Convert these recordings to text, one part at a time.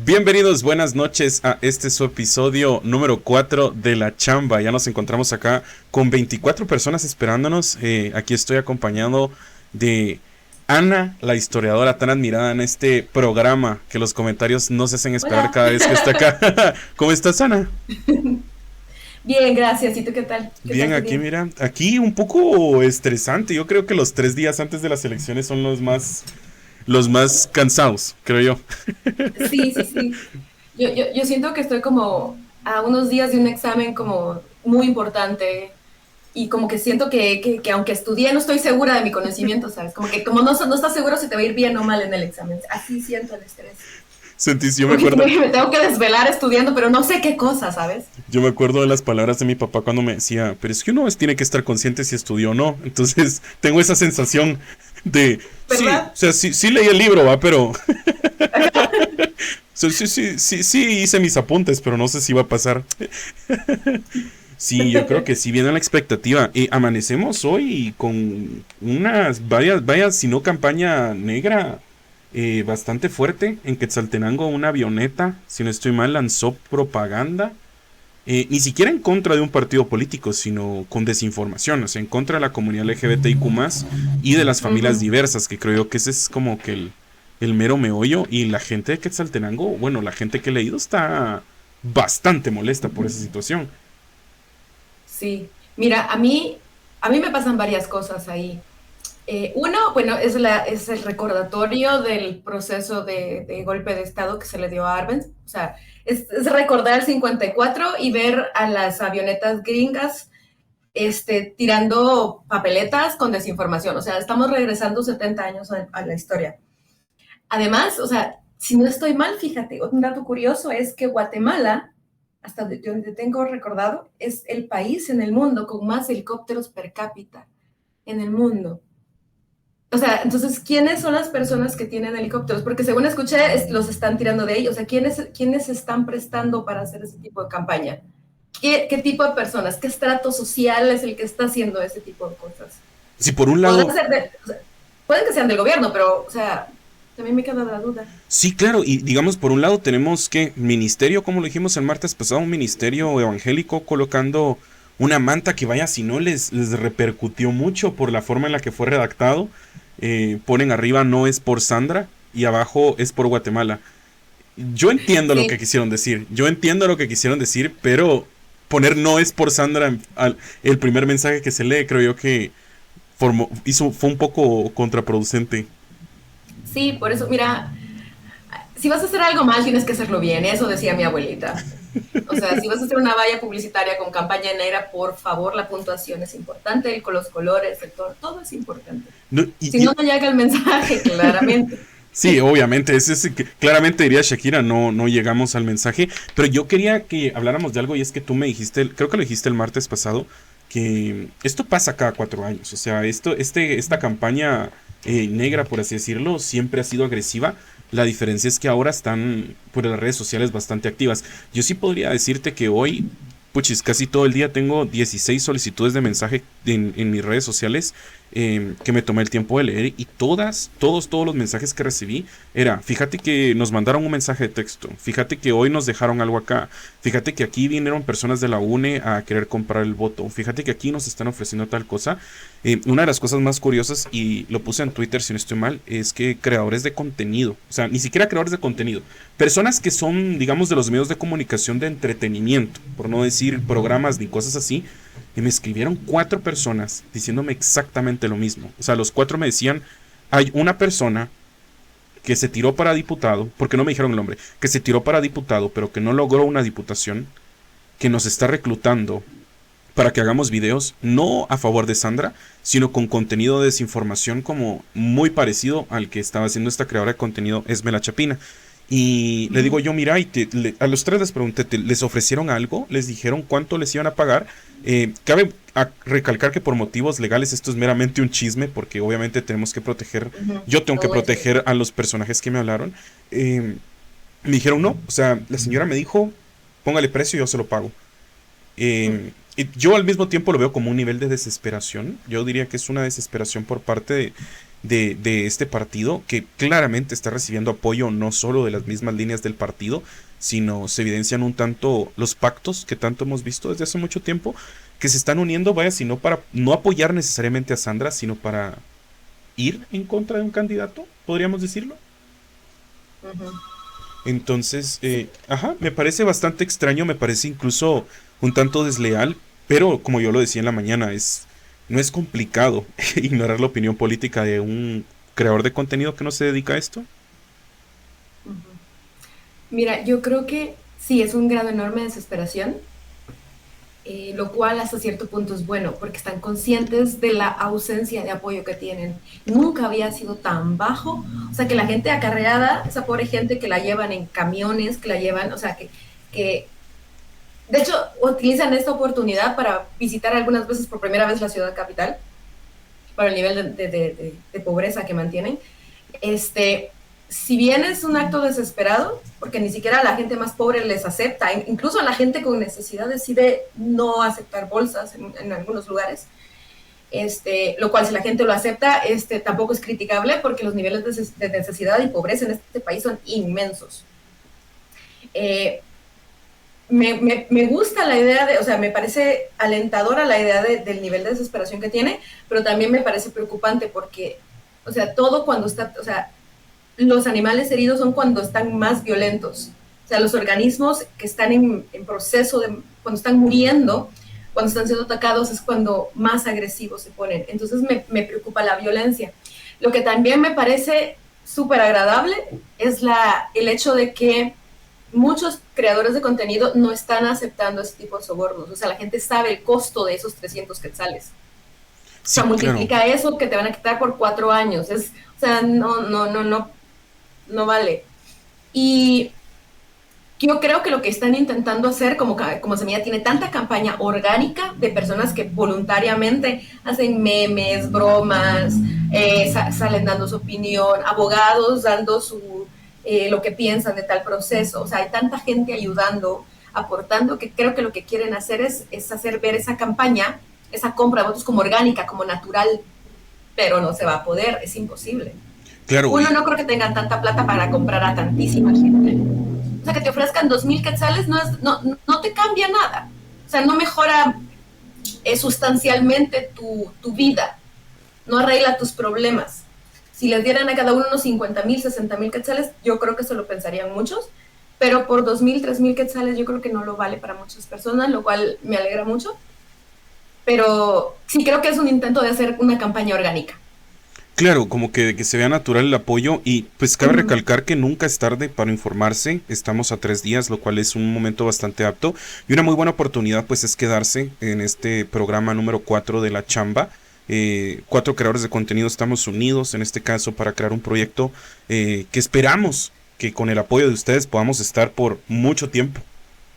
Bienvenidos, buenas noches a este su episodio número 4 de La Chamba. Ya nos encontramos acá con 24 personas esperándonos. Aquí estoy acompañado de Ana, la historiadora tan admirada en este programa, que los comentarios no se hacen esperar Hola. cada vez que está acá. ¿Cómo estás, Ana? Bien, gracias. ¿Y tú qué tal? ¿Qué Bien, tal tu aquí día? mira, aquí un poco estresante. Yo creo que los 3 días antes de las elecciones son los más cansados, creo yo. Sí, sí, sí. Yo siento que estoy como a unos días de un examen como muy importante y como que siento que aunque estudié no estoy segura de mi conocimiento, ¿sabes? Como que como no estás seguro si te va a ir bien o mal en el examen. Así siento el estrés. Sentís, yo me Como que acuerdo. me tengo que desvelar estudiando, pero no sé qué cosa, ¿sabes? Yo me acuerdo de las palabras de mi papá cuando me decía, pero es que tiene que estar consciente si estudió o no. Entonces tengo esa sensación de, sí, o ¿Verdad? sea, sí, sí leí el libro, va, pero sí, sí, sí, sí, sí hice mis apuntes, pero no sé si va a pasar. Sí, yo creo que sí viene la expectativa. Amanecemos hoy con unas varias, si no campaña negra, bastante fuerte. En Quetzaltenango una avioneta, si no estoy mal, lanzó propaganda. Ni siquiera en contra de un partido político, sino con desinformación, o sea, en contra de la comunidad LGBTIQ+, y de las familias Ujú. diversas, que creo yo que ese es como que el mero meollo, y la gente de Quetzaltenango, bueno, la gente que he leído está bastante molesta por esa situación. Sí. Mira, a mí me pasan varias cosas ahí. Uno, bueno, es el recordatorio del proceso de golpe de Estado que se le dio a Arbenz. O sea, es recordar el 54 y ver a las avionetas gringas tirando papeletas con desinformación. O sea, estamos regresando 70 años a la historia. Además, o sea, si no estoy mal, fíjate, un dato curioso es que Guatemala, hasta donde tengo recordado, es el país en el mundo con más helicópteros per cápita en el mundo. O sea, entonces, ¿quiénes son las personas que tienen helicópteros? Porque según escuché, los están tirando de ellos. O sea, ¿quiénes están prestando para hacer ese tipo de campaña? ¿Qué tipo de personas? ¿Qué estrato social es el que está haciendo ese tipo de cosas? Si por un Podrán lado, ser o sea, pueden que sean del gobierno, pero, o sea, también me queda la duda. sí, claro, y digamos, por un lado tenemos que ministerio, como lo dijimos el martes pasado, un ministerio evangélico colocando una manta que vaya, si no les repercutió mucho por la forma en la que fue redactado. Ponen arriba no es por Sandra y abajo es por Guatemala. Yo entiendo lo que Sí, quisieron decir, yo entiendo lo que quisieron decir, pero poner no es por Sandra el primer mensaje que se lee, creo yo que fue un poco contraproducente. sí, por eso, mira, si vas a hacer algo mal, tienes que hacerlo bien. Eso decía mi abuelita. O sea, si vas a hacer una valla publicitaria con campaña negra, por favor, la puntuación es importante, con los colores, el tono, todo es importante. No, Si no, no llega el mensaje, claramente. sí, obviamente, claramente diría Shakira, no llegamos al mensaje, pero yo quería que habláramos de algo y es que tú me dijiste, creo que lo dijiste el martes pasado, que esto pasa cada 4 años, o sea, esta campaña negra, por así decirlo, siempre ha sido agresiva. La diferencia es que ahora están por las redes sociales bastante activas. Yo sí podría decirte que hoy, puchis, casi todo el día tengo 16 solicitudes de mensaje en mis redes sociales, que me tomé el tiempo de leer, y todos los mensajes que recibí era, fíjate que nos mandaron un mensaje de texto, fíjate que hoy nos dejaron algo acá, fíjate que aquí vinieron personas de la UNE a querer comprar el voto, fíjate que aquí nos están ofreciendo tal cosa. Una de las cosas más curiosas, y lo puse en Twitter si no estoy mal, es que creadores de contenido, o sea, ni siquiera creadores de contenido, personas que son, digamos, de los medios de comunicación de entretenimiento, por no decir programas ni cosas así, y me escribieron 4 personas diciéndome exactamente lo mismo. O sea, los 4 me decían, hay una persona que se tiró para diputado, porque no me dijeron el nombre, que se tiró para diputado, pero que no logró una diputación, que nos está reclutando para que hagamos videos, no a favor de Sandra, sino con contenido de desinformación como muy parecido al que estaba haciendo esta creadora de contenido, Esmela Chapina. Y le digo yo, mira, a los 3 les pregunté, ¿les ofrecieron algo? ¿Les dijeron cuánto les iban a pagar? Cabe recalcar que por motivos legales esto es meramente un chisme, porque obviamente tenemos que proteger, Ujú. yo tengo que No es proteger verdad. a los personajes que me hablaron. Me dijeron no, o sea, la señora me dijo, póngale precio y yo se lo pago. Y yo al mismo tiempo lo veo como un nivel de desesperación. Yo diría que es una desesperación por parte de este partido, que claramente está recibiendo apoyo no solo de las mismas líneas del partido, sino se evidencian un tanto los pactos que tanto hemos visto desde hace mucho tiempo, que se están uniendo, vaya, sino para no apoyar necesariamente a Sandra, sino para ir en contra de un candidato, podríamos decirlo. Ujú. Entonces, ajá, me parece bastante extraño, me parece incluso un tanto desleal, pero como yo lo decía en la mañana, no es complicado ignorar la opinión política de un creador de contenido que no se dedica a esto. Ujú. Mira, yo creo que sí, es un grado enorme de desesperación, lo cual hasta cierto punto es bueno, porque están conscientes de la ausencia de apoyo que tienen. Nunca había sido tan bajo, o sea, que la gente acarreada, esa pobre gente que la llevan en camiones, que la llevan, o sea, que de hecho utilizan esta oportunidad para visitar algunas veces por primera vez la ciudad capital, para el nivel de pobreza que mantienen. Este, si bien es un acto desesperado, porque ni siquiera a la gente más pobre les acepta, incluso a la gente con necesidad decide no aceptar bolsas en algunos lugares, lo cual si la gente lo acepta, tampoco es criticable porque los niveles de necesidad y pobreza en este país son inmensos. Eh, me gusta la idea o sea, me parece alentadora la idea del nivel de desesperación que tiene, pero también me parece preocupante porque, o sea, todo cuando está, o sea, los animales heridos son cuando están más violentos. O sea, los organismos que están en proceso de, cuando están muriendo, cuando están siendo atacados, es cuando más agresivos se ponen. Entonces me preocupa la violencia. Lo que también me parece súper agradable es el hecho de que muchos creadores de contenido no están aceptando ese tipo de sobornos. O sea, la gente sabe el costo de esos 300 quetzales. O sea, Sí, claro. multiplica eso que te van a quitar por 4 años. O sea, no vale. Y yo creo que lo que están intentando hacer, como Semilla tiene tanta campaña orgánica de personas que voluntariamente hacen memes, bromas, salen dando su opinión, abogados dando lo que piensan de tal proceso. O sea, hay tanta gente ayudando, aportando, que creo que lo que quieren hacer es hacer ver esa campaña, esa compra de votos como orgánica, como natural, pero no se va a poder, es imposible. Claro, Uno y no creo que tenga tanta plata para comprar a tantísima gente. O sea, que te ofrezcan 2.000 quetzales no te cambia nada. O sea, no mejora sustancialmente tu vida, no arregla tus problemas. Si les dieran a cada uno unos 50.000, 60.000 quetzales, yo creo que eso lo pensarían muchos, pero por 2.000, 3.000 quetzales yo creo que no lo vale para muchas personas, lo cual me alegra mucho. Pero sí creo que es un intento de hacer una campaña orgánica. claro, como que se vea natural el apoyo y pues cabe Uh-huh. recalcar que nunca es tarde para informarse, estamos a 3 días, lo cual es un momento bastante apto y una muy buena oportunidad pues es quedarse en este programa número 4 de la chamba. 4 creadores de contenido estamos unidos en este caso para crear un proyecto que esperamos que con el apoyo de ustedes podamos estar por mucho tiempo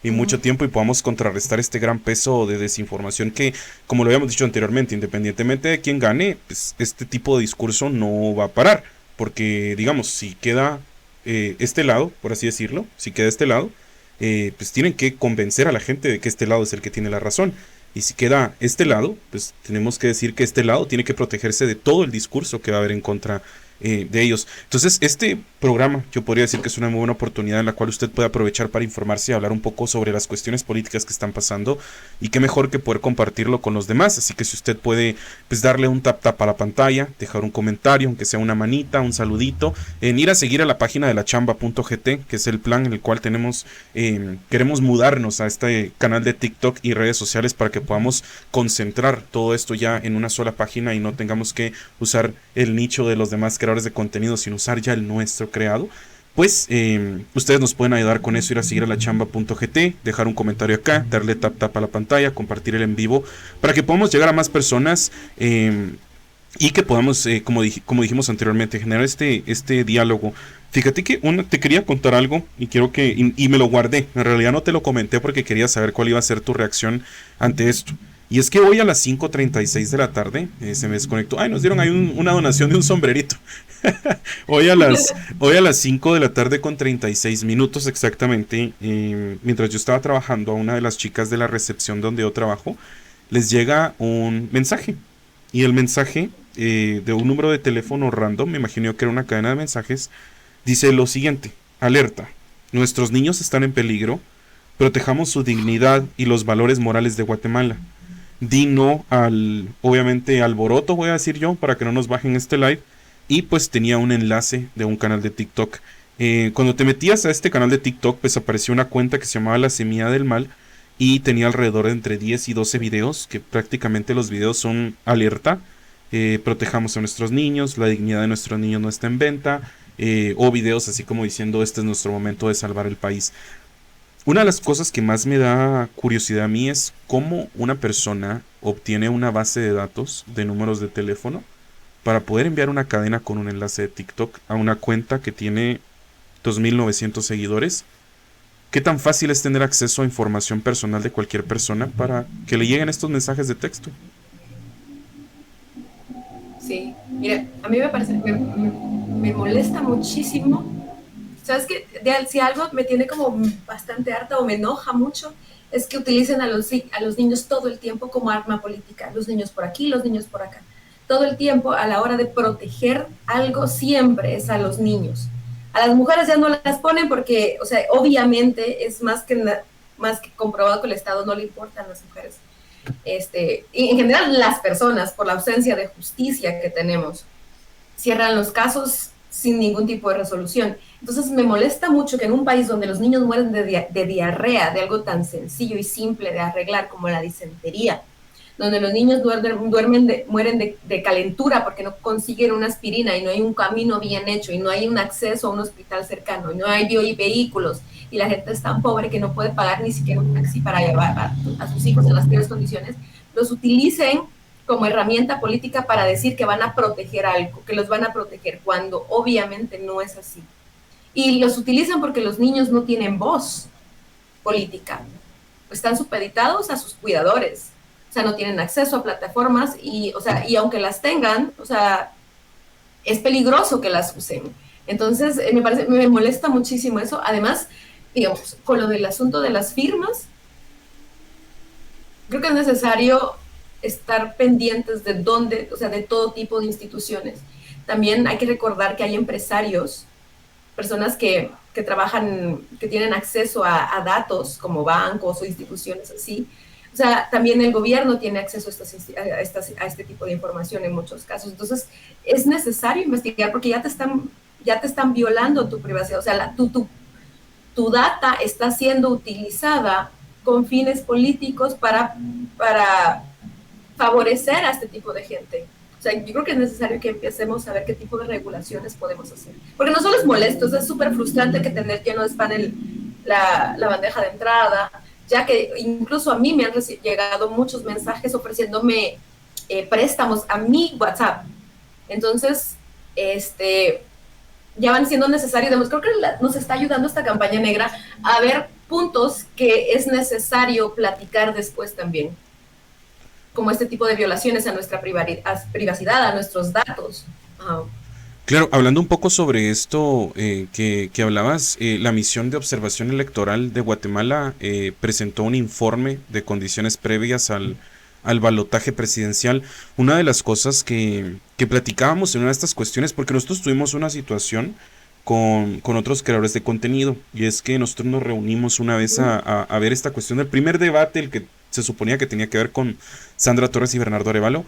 y Uh-huh. mucho tiempo y podamos contrarrestar este gran peso de desinformación que, como lo habíamos dicho anteriormente, independientemente de quién gane, pues este tipo de discurso no va a parar. Porque, digamos, si queda este lado, por así decirlo, si queda este lado, pues tienen que convencer a la gente de que este lado es el que tiene la razón. Y si queda este lado, pues tenemos que decir que este lado tiene que protegerse de todo el discurso que va a haber en contra de ellos. Entonces, este programa yo podría decir que es una muy buena oportunidad en la cual usted puede aprovechar para informarse y hablar un poco sobre las cuestiones políticas que están pasando y qué mejor que poder compartirlo con los demás. Así que si usted puede pues darle un tap tap a la pantalla, dejar un comentario, aunque sea una manita, un saludito, en ir a seguir a la página de la chamba.gt, que es el plan en el cual queremos mudarnos a este canal de TikTok y redes sociales para que podamos concentrar todo esto ya en una sola página y no tengamos que usar el nicho de los demás creadores de contenido sin usar ya el nuestro creado. Pues ustedes nos pueden ayudar con eso, ir a seguir a la chamba.gt, dejar un comentario acá, darle tap tap a la pantalla, compartir el en vivo para que podamos llegar a más personas y que podamos, como dijimos anteriormente, generar este diálogo. Fíjate que te quería contar algo y quiero y me lo guardé. En realidad no te lo comenté porque quería saber cuál iba a ser tu reacción ante esto. Y es que hoy a las 5:36 de la tarde se me desconectó. Ay, nos dieron ahí una donación de un sombrerito. Hoy a las 5 de la tarde con 36 minutos exactamente, mientras yo estaba trabajando, a una de las chicas de la recepción donde yo trabajo, les llega un mensaje. Y el mensaje de un número de teléfono random, me imagino que era una cadena de mensajes, dice lo siguiente: alerta, nuestros niños están en peligro, protejamos su dignidad y los valores morales de Guatemala. Di no al, obviamente, alboroto, voy a decir yo, para que no nos bajen este live. Y pues tenía un enlace de un canal de TikTok. Cuando te metías a este canal de TikTok, pues apareció una cuenta que se llamaba La Semilla del Mal y tenía alrededor de entre 10 y 12 videos, que prácticamente los videos son alerta, protejamos a nuestros niños, la dignidad de nuestros niños no está en venta, o videos así como diciendo este es nuestro momento de salvar el país. Una de las cosas que más me da curiosidad a mí es cómo una persona obtiene una base de datos de números de teléfono para poder enviar una cadena con un enlace de TikTok a una cuenta que tiene 2.900 seguidores. ¿Qué tan fácil es tener acceso a información personal de cualquier persona para que le lleguen estos mensajes de texto? Sí, mira, a mí me parece, me molesta muchísimo. ¿Sabes qué? Si algo me tiene como bastante harta o me enoja mucho, es que utilicen a los niños todo el tiempo como arma política. Los niños por aquí, los niños por acá. Todo el tiempo, a la hora de proteger algo, siempre es a los niños. A las mujeres ya no las ponen porque, o sea, obviamente es más que comprobado que el Estado no le importan las mujeres. Y en general las personas, por la ausencia de justicia que tenemos, cierran los casos sin ningún tipo de resolución. Entonces me molesta mucho que en un país donde los niños mueren de diarrea, de algo tan sencillo y simple de arreglar como la disentería, donde los niños mueren de calentura porque no consiguen una aspirina y no hay un camino bien hecho y no hay un acceso a un hospital cercano y no hay vehículos y la gente es tan pobre que no puede pagar ni siquiera un taxi para llevar a sus hijos en las peores condiciones, los utilicen como herramienta política para decir que van a proteger algo, que los van a proteger, cuando obviamente no es así. Y los utilizan porque los niños no tienen voz política, están supeditados a sus cuidadores, o sea, no tienen acceso a plataformas y, o sea, y aunque las tengan, o sea, es peligroso que las usen. Entonces, me molesta muchísimo eso. Además, digamos, con lo del asunto de las firmas, creo que es necesario estar pendientes de dónde, o sea, de todo tipo de instituciones. También hay que recordar que hay empresarios, personas que trabajan, que tienen acceso a datos como bancos o instituciones así. O sea, también el gobierno tiene acceso a este tipo de información en muchos casos. Entonces, es necesario investigar porque ya te están violando tu privacidad. O sea, tu data está siendo utilizada con fines políticos para favorecer a este tipo de gente. O sea, yo creo que es necesario que empecemos a ver qué tipo de regulaciones podemos hacer. Porque no solo es molesto, es súper frustrante que tener lleno de spam la bandeja de entrada, ya que incluso a mí me han llegado muchos mensajes ofreciéndome préstamos a mi WhatsApp. Entonces, ya van siendo necesarios. Creo que nos está ayudando esta campaña negra a ver puntos que es necesario platicar después también, como este tipo de violaciones a nuestra privacidad, a nuestros datos. Claro, hablando un poco sobre esto que hablabas, la misión de observación electoral de Guatemala presentó un informe de condiciones previas al balotaje presidencial. Una de las cosas que platicábamos en una de estas cuestiones, porque nosotros tuvimos una situación con otros creadores de contenido, y es que nosotros nos reunimos una vez a ver esta cuestión del primer debate, el que se suponía que tenía que ver con Sandra Torres y Bernardo Arévalo.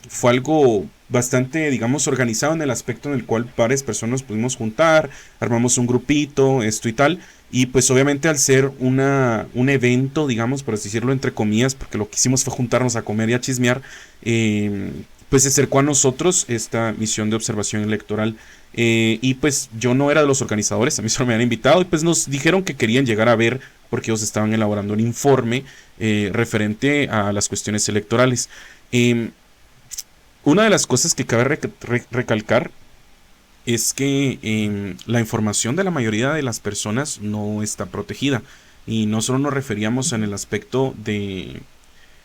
Fue algo bastante, digamos, organizado en el aspecto en el cual varias personas nos pudimos juntar, armamos un grupito, esto y tal, y pues obviamente al ser un evento, digamos, por así decirlo, entre comillas, porque lo que hicimos fue juntarnos a comer y a chismear, pues se acercó a nosotros esta misión de observación electoral. Y pues yo no era de los organizadores, a mí solo me habían invitado y pues nos dijeron que querían llegar a ver porque ellos estaban elaborando un informe referente a las cuestiones electorales. Una de las cosas que cabe recalcar es que la información de la mayoría de las personas no está protegida, y no solo nos referíamos en el aspecto de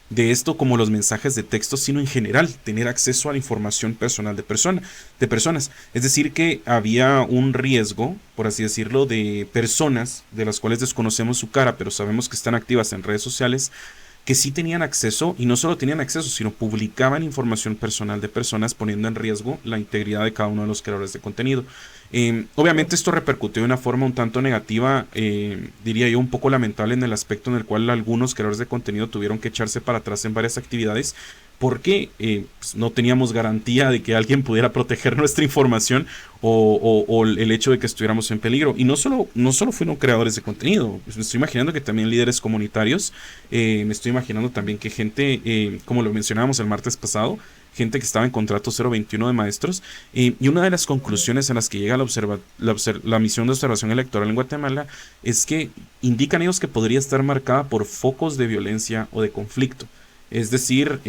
esto como los mensajes de texto, sino en general tener acceso a la información personal de personas. Es decir, que había un riesgo, por así decirlo, de personas de las cuales desconocemos su cara, pero sabemos que están activas en redes sociales, que sí tenían acceso, y no solo tenían acceso, sino publicaban información personal de personas poniendo en riesgo la integridad de cada uno de los creadores de contenido. Obviamente esto repercutió de una forma un tanto negativa, diría yo un poco lamentable, en el aspecto en el cual algunos creadores de contenido tuvieron que echarse para atrás en varias actividades porque pues, no teníamos garantía de que alguien pudiera proteger nuestra información o el hecho de que estuviéramos en peligro. Y no solo fueron creadores de contenido, pues me estoy imaginando que también líderes comunitarios, me estoy imaginando también que gente, como lo mencionábamos el martes pasado, gente que estaba en contrato 021 de maestros, y una de las conclusiones a las que llega la misión de observación electoral en Guatemala es que indican ellos que podría estar marcada por focos de violencia o de conflicto. Es decir,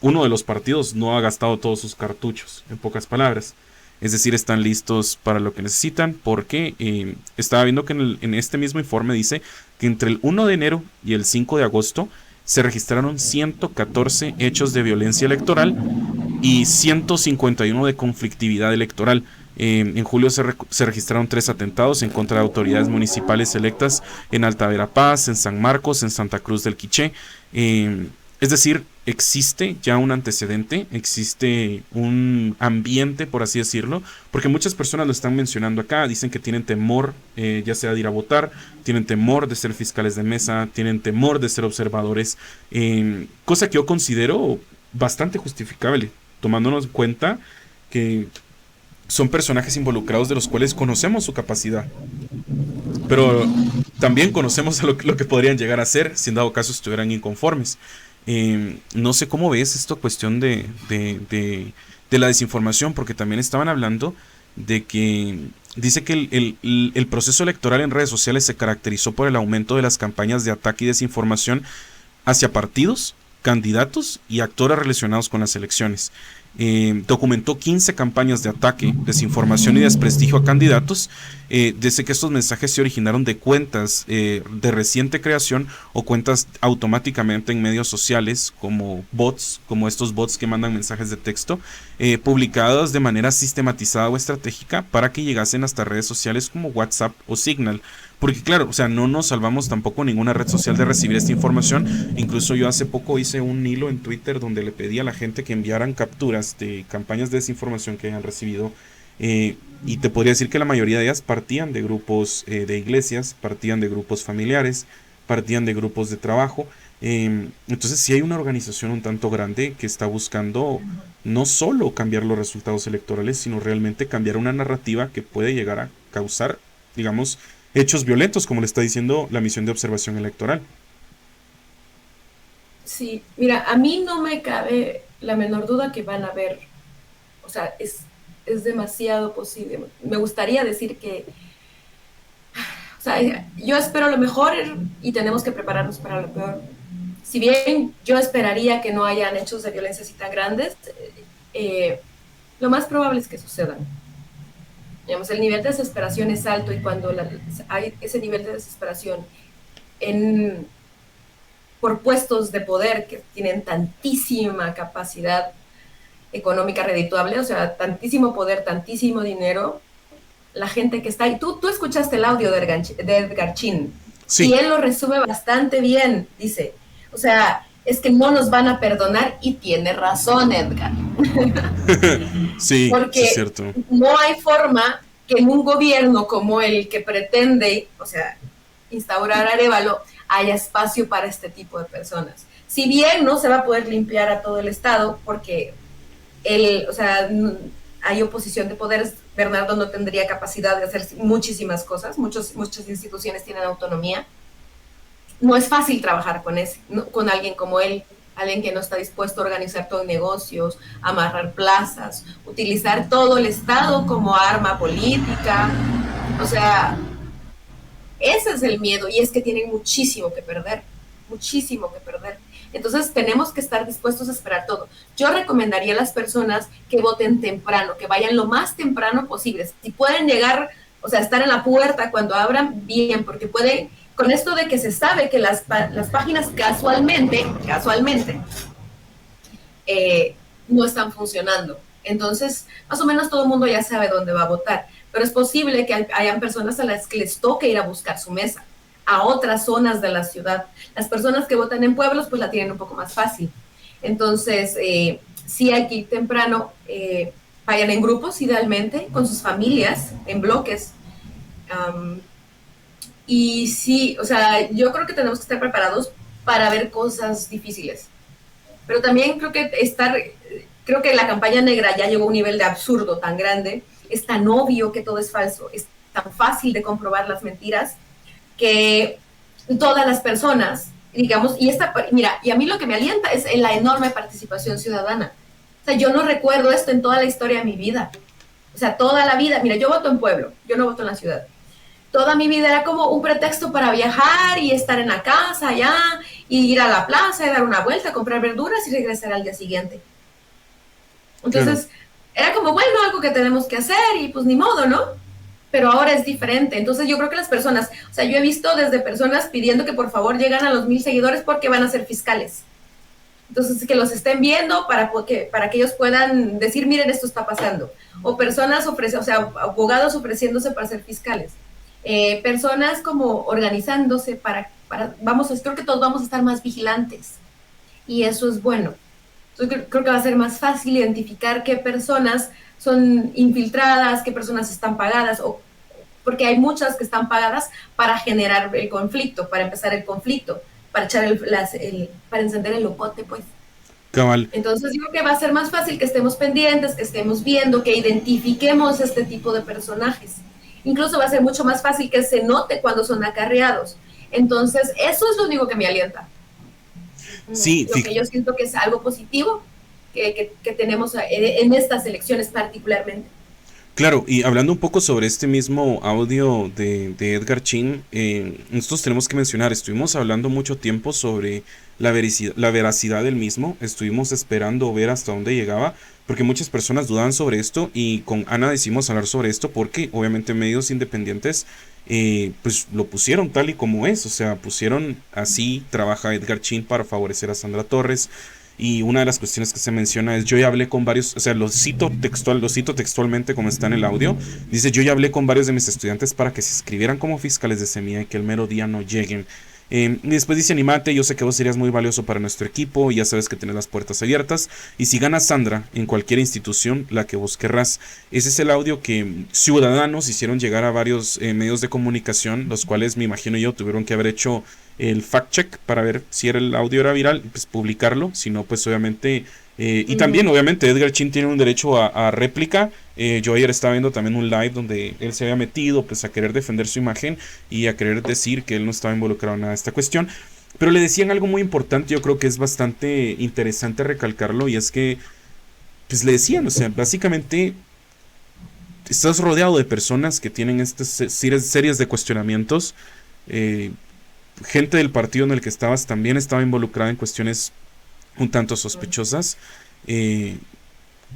uno de los partidos no ha gastado todos sus cartuchos, en pocas palabras. Es decir, están listos para lo que necesitan, porque estaba viendo que en este mismo informe dice que entre el 1 de enero y el 5 de agosto se registraron 114 hechos de violencia electoral y 151 de conflictividad electoral. En julio se registraron 3 atentados en contra de autoridades municipales electas en Alta Verapaz, en San Marcos, en Santa Cruz del Quiché. Es decir, existe ya un antecedente, existe un ambiente, por así decirlo, porque muchas personas lo están mencionando acá, dicen que tienen temor, ya sea de ir a votar, tienen temor de ser fiscales de mesa, tienen temor de ser observadores, cosa que yo considero bastante justificable, tomándonos en cuenta que son personajes involucrados de los cuales conocemos su capacidad, pero también conocemos a lo que podrían llegar a ser si en dado caso estuvieran inconformes. No sé cómo ves esta cuestión de la desinformación, porque también estaban hablando de que dice que el proceso electoral en redes sociales se caracterizó por el aumento de las campañas de ataque y desinformación hacia partidos, candidatos y actores relacionados con las elecciones. Documentó 15 campañas de ataque, desinformación y desprestigio a candidatos, desde que estos mensajes se originaron de cuentas de reciente creación o cuentas automáticamente en medios sociales como bots, como estos bots que mandan mensajes de texto, publicados de manera sistematizada o estratégica para que llegasen hasta redes sociales como WhatsApp o Signal. Porque claro, o sea, no nos salvamos tampoco ninguna red social de recibir esta información. Incluso yo hace poco hice un hilo en Twitter donde le pedí a la gente que enviaran capturas de campañas de desinformación que hayan recibido. Y te podría decir que la mayoría de ellas partían de grupos de iglesias, partían de grupos familiares, partían de grupos de trabajo. Entonces sí hay una organización un tanto grande que está buscando no solo cambiar los resultados electorales, sino realmente cambiar una narrativa que puede llegar a causar, digamos, hechos violentos, como le está diciendo la misión de observación electoral. Sí, mira, a mí no me cabe la menor duda que van a haber, o sea, es demasiado posible. Me gustaría decir que, o sea, yo espero lo mejor y tenemos que prepararnos para lo peor. Si bien yo esperaría que no hayan hechos de violencia así tan grandes, lo más probable es que sucedan. Digamos, el nivel de desesperación es alto y cuando hay ese nivel de desesperación por puestos de poder que tienen tantísima capacidad económica redituable, o sea, tantísimo poder, tantísimo dinero, la gente que está ahí. Tú escuchaste el audio de Edgar Chin y Sí, él lo resume bastante bien, dice, o sea, es que no nos van a perdonar y tiene razón Edgar. sí, sí es Porque cierto. no hay forma que en un gobierno como el que pretende, o sea, instaurar Arévalo, haya espacio para este tipo de personas. Si bien no se va a poder limpiar a todo el Estado, porque o sea, hay oposición de poderes, Bernardo no tendría capacidad de hacer muchísimas cosas, muchas instituciones tienen autonomía. No es fácil trabajar con alguien como él, alguien que no está dispuesto a organizar todo negocios, amarrar plazas, utilizar todo el Estado como arma política. O sea, ese es el miedo y es que tienen muchísimo que perder, muchísimo que perder. Entonces tenemos que estar dispuestos a esperar todo. Yo recomendaría a las personas que voten temprano, que vayan lo más temprano posible. Si pueden llegar, o sea, estar en la puerta cuando abran, bien, porque pueden, con esto de que se sabe que las páginas casualmente, no están funcionando. Entonces, más o menos todo el mundo ya sabe dónde va a votar, pero es posible que hayan personas a las que les toque ir a buscar su mesa. a otras zonas de la ciudad. Las personas que votan en pueblos pues la tienen un poco más fácil. Entonces, sí hay que ir temprano, vayan en grupos idealmente, con sus familias, en bloques. Y sí, o sea, yo creo que tenemos que estar preparados para ver cosas difíciles. Pero también creo que la campaña negra ya llegó a un nivel de absurdo tan grande, es tan obvio que todo es falso, es tan fácil de comprobar las mentiras, que todas las personas, digamos, mira, y a mí lo que me alienta es la enorme participación ciudadana. O sea, yo no recuerdo esto en toda la historia de mi vida. O sea, toda la vida, mira, yo voto en pueblo, yo no voto en la ciudad. Toda mi vida era como un pretexto para viajar y estar en la casa allá, y ir a la plaza y dar una vuelta, comprar verduras y regresar al día siguiente. Entonces, claro, era como, bueno, algo que tenemos que hacer y pues ni modo, ¿no? Pero ahora es diferente. Entonces yo creo que las personas, o sea, yo he visto desde personas pidiendo que por favor lleguen a los 1000 seguidores porque van a ser fiscales. Entonces, que los estén viendo para que ellos puedan decir, miren, esto está pasando. O personas o sea, abogados ofreciéndose para ser fiscales. Personas como organizándose creo que todos vamos a estar más vigilantes. Y eso es bueno. Entonces, creo que va a ser más fácil identificar qué personas son infiltradas, qué personas están pagadas, porque hay muchas que están pagadas para generar el conflicto, para empezar el conflicto, para para encender el locote, pues. Cabal. Entonces yo creo que va a ser más fácil que estemos pendientes, que estemos viendo, que identifiquemos este tipo de personajes. Incluso va a ser mucho más fácil que se note cuando son acarreados. Entonces eso es lo único que me alienta. Sí, lo que yo siento que es algo positivo que tenemos en estas elecciones particularmente. Claro, y hablando un poco sobre este mismo audio de Edgar Chin, nosotros tenemos que mencionar, estuvimos hablando mucho tiempo sobre la veracidad del mismo, estuvimos esperando ver hasta dónde llegaba, porque muchas personas dudaban sobre esto, y con Ana decidimos hablar sobre esto porque obviamente medios independientes pues lo pusieron tal y como es, o sea, pusieron así trabaja Edgar Chin para favorecer a Sandra Torres. Y una de las cuestiones que se menciona es, yo ya hablé con varios, o sea, lo cito textualmente como está en el audio, dice, yo ya hablé con varios de mis estudiantes para que se inscribieran como fiscales de semilla y que el mero día no lleguen. Y después dice, animate, yo sé que vos serías muy valioso para nuestro equipo, y ya sabes que tenés las puertas abiertas, y si ganas Sandra en cualquier institución, la que vos querrás. Ese es el audio que ciudadanos hicieron llegar a varios medios de comunicación, los cuales me imagino yo tuvieron que haber hecho el fact check para ver si el audio era viral, pues publicarlo, si no, pues obviamente... y también, obviamente, Edgar Chin tiene un derecho a réplica. Yo ayer estaba viendo también un live donde él se había metido pues a querer defender su imagen y a querer decir que él no estaba involucrado en nada de esta cuestión. Pero le decían algo muy importante, yo creo que es bastante interesante recalcarlo, y es que, pues le decían, o sea, básicamente estás rodeado de personas que tienen estas series de cuestionamientos. Gente del partido en el que estabas también estaba involucrada en cuestiones un tanto sospechosas.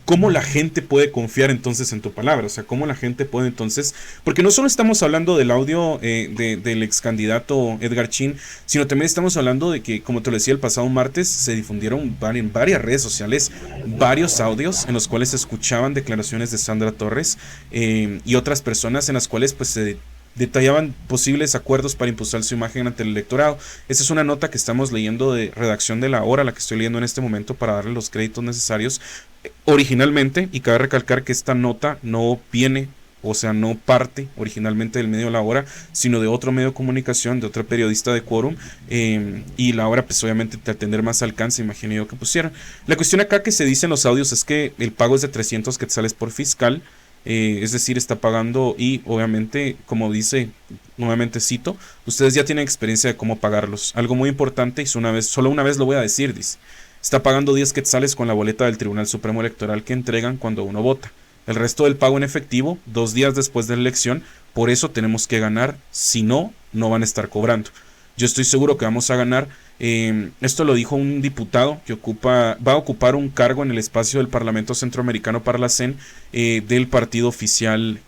¿Cómo la gente puede confiar entonces en tu palabra? O sea, ¿cómo la gente puede entonces...? Porque no solo estamos hablando del audio del ex candidato Edgar Chin, sino también estamos hablando de que, como te lo decía, el pasado martes se difundieron en varias redes sociales varios audios en los cuales se escuchaban declaraciones de Sandra Torres y otras personas en las cuales pues se detallaban posibles acuerdos para impulsar su imagen ante el electorado. Esa es una nota que estamos leyendo de redacción de La Hora, la que estoy leyendo en este momento para darle los créditos necesarios. Originalmente, y cabe recalcar que esta nota no viene, o sea, no parte originalmente del medio La Hora, sino de otro medio de comunicación, de otro periodista de Quórum, y La Hora, pues obviamente, al tener más alcance, imagino yo que pusieron. La cuestión acá que se dice en los audios es que el pago es de 300 quetzales por fiscal. Es decir, está pagando, y obviamente, como dice, nuevamente cito, ustedes ya tienen experiencia de cómo pagarlos. Algo muy importante, y solo una vez lo voy a decir, dice, está pagando 10 quetzales con la boleta del Tribunal Supremo Electoral que entregan cuando uno vota. El resto del pago en efectivo, 2 días después de la elección, por eso tenemos que ganar, si no, no van a estar cobrando. Yo estoy seguro que vamos a ganar. Esto lo dijo un diputado que va a ocupar un cargo en el espacio del Parlamento Centroamericano Parlacén del partido oficial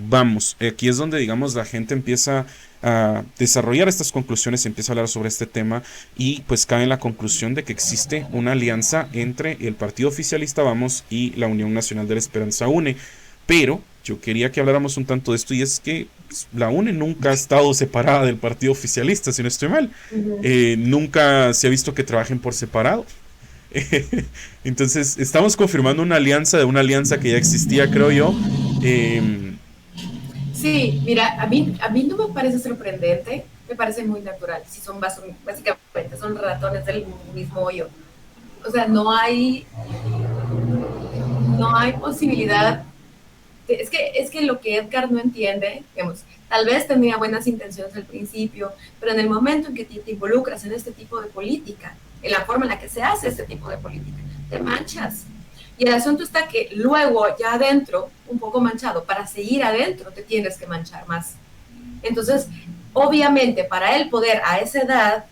Vamos. Aquí es donde, digamos, la gente empieza a desarrollar estas conclusiones, empieza a hablar sobre este tema, y pues cae en la conclusión de que existe una alianza entre el partido oficialista Vamos y la Unión Nacional de la Esperanza UNE. Pero yo quería que habláramos un tanto de esto, y es que la UNE nunca ha estado separada del partido oficialista, si no estoy mal. Ujú. Nunca se ha visto que trabajen por separado. Entonces, estamos confirmando una alianza de una alianza que ya existía, creo yo. Eh, Sí, mira, a mí no me parece sorprendente, me parece muy natural. Si son básicamente son ratones del mismo hoyo. O sea, no hay posibilidad. Es que lo que Edgar no entiende, digamos, tal vez tenía buenas intenciones al principio, pero en el momento en que te involucras en este tipo de política, en la forma en la que se hace este tipo de política, te manchas. Y el asunto está que luego, ya adentro, un poco manchado, para seguir adentro te tienes que manchar más. Entonces, obviamente, para él poder a esa edad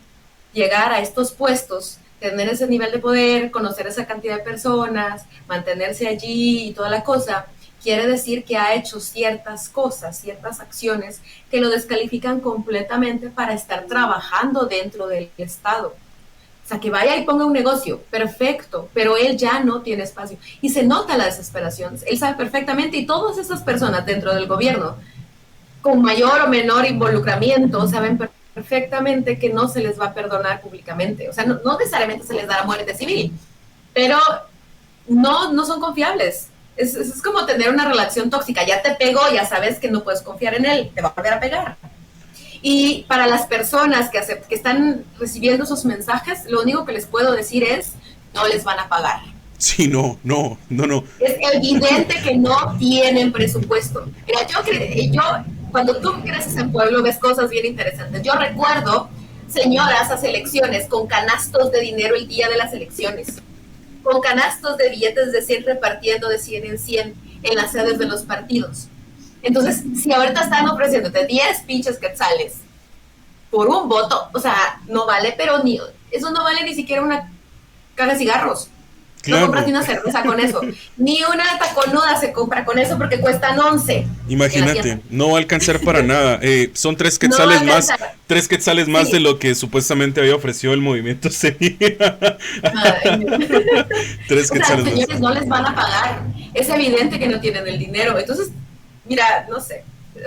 llegar a estos puestos, tener ese nivel de poder, conocer esa cantidad de personas, mantenerse allí y toda la cosa, quiere decir que ha hecho ciertas cosas, ciertas acciones que lo descalifican completamente para estar trabajando dentro del Estado. O sea, que vaya y ponga un negocio, perfecto, pero él ya no tiene espacio. Y se nota la desesperación. Él sabe perfectamente, y todas esas personas dentro del gobierno, con mayor o menor involucramiento, saben perfectamente que no se les va a perdonar públicamente. O sea, no necesariamente se les dará muerte civil, pero no son confiables. Es como tener una relación tóxica. Ya te pegó, ya sabes que no puedes confiar en él, te va a volver a pegar. Y para las personas que están recibiendo esos mensajes, lo único que les puedo decir es, no les van a pagar. sí, no. Es evidente que no tienen presupuesto. Mira, yo cuando tú creces en pueblo, ves cosas bien interesantes. Yo recuerdo señoras a elecciones con canastos de dinero el día de las elecciones, con canastos de billetes de 100 repartiendo de 100 en 100 en las sedes de los partidos. Entonces, si ahorita están ofreciéndote 10 pinches quetzales por un voto, o sea, no vale, pero eso no vale ni siquiera una caja de cigarros. No compras Claro, ni una cerveza con eso. Ni una taconuda se compra con eso porque cuestan 11 en la tienda. imagínate, no va a alcanzar para nada. Son No va a alcanzar. 3 quetzales más de Sí. lo que supuestamente había ofrecido el movimiento Semilla. Tres O sea, quetzales más. señores, no les van a pagar. Es evidente que no tienen el dinero. Entonces, mira, no sé,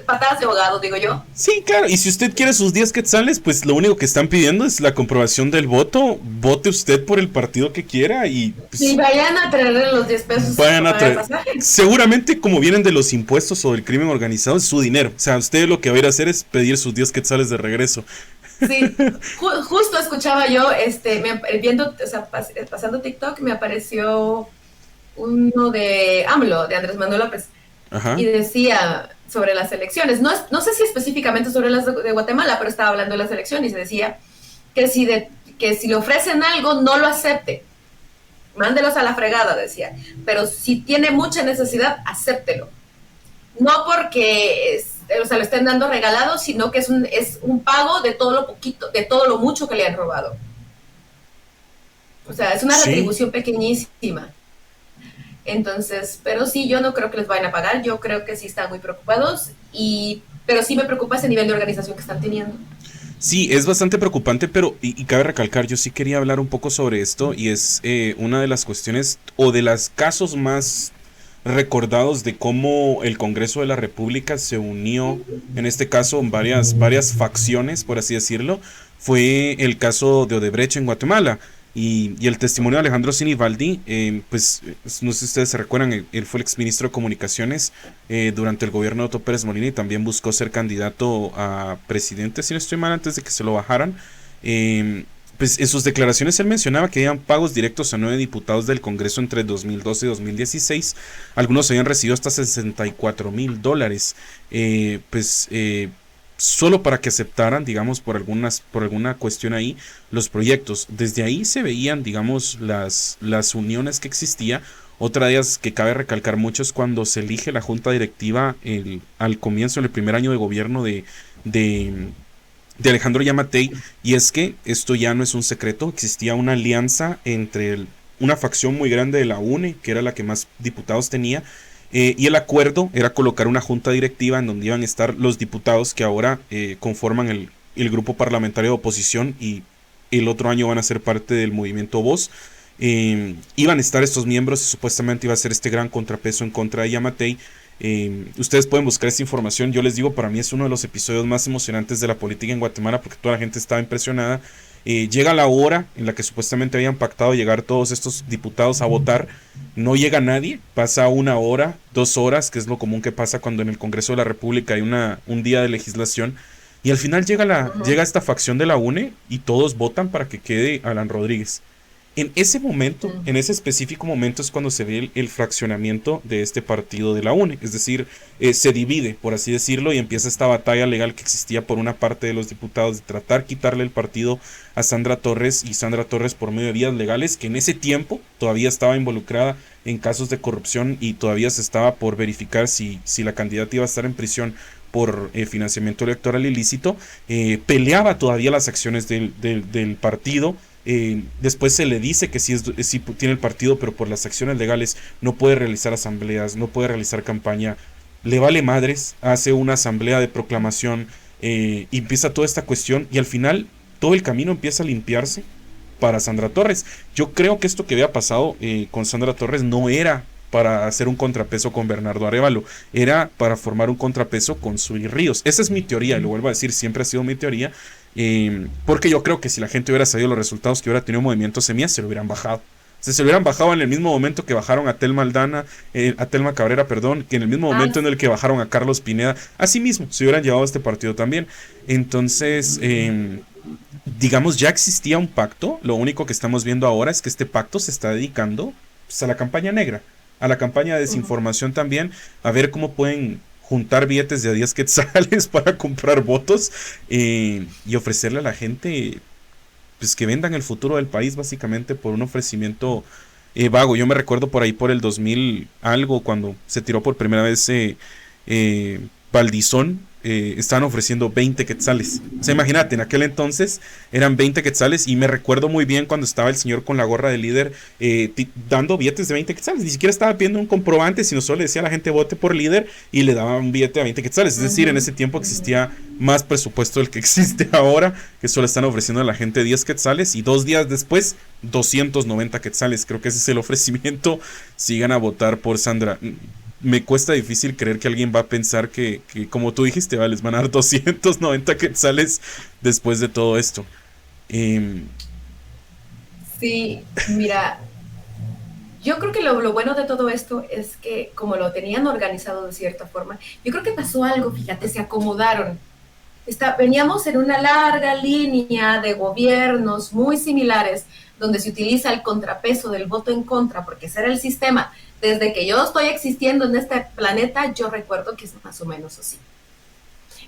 patadas de ahogado, digo yo. Sí, claro, y si usted quiere sus 10 quetzales, pues lo único que están pidiendo es la comprobación del voto. Vote usted por el partido que quiera y Si pues, vayan a traerle los 10 pesos vayan para a pagar el traer. pasaje. Seguramente, como vienen de los impuestos o del crimen organizado, es su dinero. O sea, usted lo que va a ir a hacer es pedir sus 10 quetzales de regreso. Sí, justo escuchaba yo, viendo, o sea, pasando TikTok, me apareció uno de AMLO, de Andrés Manuel López, y Ajá. decía sobre las elecciones, no sé si específicamente sobre las de Guatemala, pero estaba hablando de las elecciones y decía que que si le ofrecen algo, no lo acepte, mándelos a la fregada, decía, pero si tiene mucha necesidad, acéptelo. No porque o sea, lo estén dando regalado, sino que es un pago de todo lo poquito, de todo lo mucho que le han robado. O sea, es una Sí. retribución pequeñísima. Entonces, pero sí, yo no creo que les vayan a pagar, yo creo que sí están muy preocupados, pero sí me preocupa ese nivel de organización que están teniendo. Sí, es bastante preocupante, pero y cabe recalcar, yo sí quería hablar un poco sobre esto y es una de las cuestiones o de los casos más recordados de cómo el Congreso de la República se unió, en este caso, en varias facciones, por así decirlo, fue el caso de Odebrecht en Guatemala. Y el testimonio de Alejandro Sinibaldi, pues no sé si ustedes se recuerdan, él fue el exministro de Comunicaciones durante el gobierno de Otto Pérez Molina y también buscó ser candidato a presidente, si no estoy mal, antes de que se lo bajaran. Pues en sus declaraciones él mencionaba que habían pagos directos a 9 diputados del Congreso entre 2012 y 2016. Algunos habían recibido hasta $64,000. Pues solo para que aceptaran, digamos, por alguna cuestión ahí, los proyectos. Desde ahí se veían, digamos, las uniones que existía. Otra de ellas que cabe recalcar mucho es cuando se elige la junta directiva al comienzo, en el primer año de gobierno de, de Alejandro Yamatei, y es que esto ya no es un secreto, existía una alianza entre una facción muy grande de la UNE, que era la que más diputados tenía, y el acuerdo era colocar una junta directiva en donde iban a estar los diputados que ahora conforman el grupo parlamentario de oposición y el otro año van a ser parte del movimiento Voz. Iban a estar estos miembros y supuestamente iba a ser este gran contrapeso en contra de Yamatei. Ustedes pueden buscar esta información. Yo les digo, para mí es uno de los episodios más emocionantes de la política en Guatemala porque toda la gente estaba impresionada. Llega la hora en la que supuestamente habían pactado llegar todos estos diputados a votar. No llega nadie, pasa 1 hora, 2 horas, que es lo común que pasa cuando en el Congreso de la República hay un día de legislación. Y al final llega esta facción de la UNE y todos votan para que quede Alan Rodríguez. En ese momento, en ese específico momento es cuando se ve el fraccionamiento de este partido de la UNE, es decir, se divide, por así decirlo, y empieza esta batalla legal que existía por una parte de los diputados de tratar quitarle el partido a Sandra Torres, y Sandra Torres por medio de vías legales, que en ese tiempo todavía estaba involucrada en casos de corrupción y todavía se estaba por verificar si la candidata iba a estar en prisión por financiamiento electoral ilícito, peleaba todavía las acciones del partido. Después se le dice que sí tiene el partido, pero por las acciones legales no puede realizar asambleas, no puede realizar campaña, le vale madres, hace una asamblea de proclamación, y empieza toda esta cuestión y al final todo el camino empieza a limpiarse para Sandra Torres. Yo creo que esto que había pasado con Sandra Torres no era para hacer un contrapeso con Bernardo Arévalo, era para formar un contrapeso con Zuri Ríos. Esa es mi teoría, y lo vuelvo a decir, siempre ha sido mi teoría, porque yo creo que si la gente hubiera sabido los resultados que hubiera tenido Movimiento Semilla, se lo hubieran bajado. Se lo hubieran bajado en el mismo momento que bajaron a Telma Cabrera, que en el mismo momento en el que bajaron a Carlos Pineda. Así mismo, se hubieran llevado a este partido también. Entonces, digamos, ya existía un pacto. Lo único que estamos viendo ahora es que este pacto se está dedicando, pues, a la campaña negra, a la campaña de desinformación también, a ver cómo pueden juntar billetes de a 10 quetzales para comprar votos, y ofrecerle a la gente, pues, que vendan el futuro del país básicamente por un ofrecimiento vago. Yo me recuerdo por ahí por el 2000 algo, cuando se tiró por primera vez Valdizón, estaban ofreciendo 20 quetzales. O sea, imagínate, en aquel entonces eran 20 quetzales, y me recuerdo muy bien cuando estaba el señor con la gorra de líder dando billetes de 20 quetzales. Ni siquiera estaba pidiendo un comprobante, sino solo le decía a la gente vote por líder y le daba un billete de 20 quetzales. Es decir, en ese tiempo existía más presupuesto del que existe ahora, que solo están ofreciendo a la gente 10 quetzales y 2 días después 290 quetzales. Creo que ese es el ofrecimiento si van a votar por Sandra. Me cuesta difícil creer que alguien va a pensar que como tú dijiste, les van a dar 290 quetzales después de todo esto. Sí, mira, yo creo que lo bueno de todo esto es que como lo tenían organizado de cierta forma, yo creo que pasó algo, fíjate, se acomodaron. Veníamos en una larga línea de gobiernos muy similares, donde se utiliza el contrapeso del voto en contra, porque ese era el sistema. Desde que yo estoy existiendo en este planeta, yo recuerdo que es más o menos así.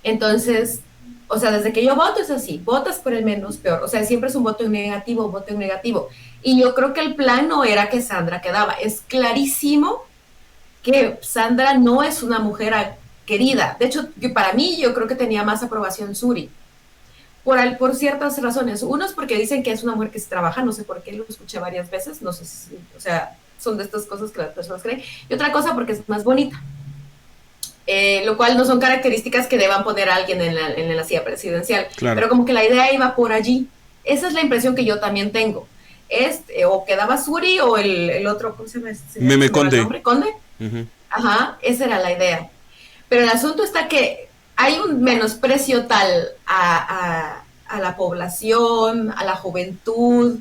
Entonces, o sea, desde que yo voto es así, votas por el menos peor, o sea, siempre es un voto en negativo. Y yo creo que el plan no era que Sandra quedaba. Es clarísimo que Sandra no es una mujer querida. De hecho, para mí, yo creo que tenía más aprobación Zuri. Por ciertas razones. Uno es porque dicen que es una mujer que se trabaja, no sé por qué, lo escuché varias veces, no sé si, o sea, son de estas cosas que las personas creen. Y otra cosa porque es más bonita. Lo cual no son características que deban poner a alguien en la silla presidencial. Claro. Pero como que la idea iba por allí. Esa es la impresión que yo también tengo. O quedaba Zuri o el otro, ¿cómo se llama? Meme Conde. ¿Conde? Ajá, esa era la idea. Pero el asunto está que hay un menosprecio tal a la población, a la juventud,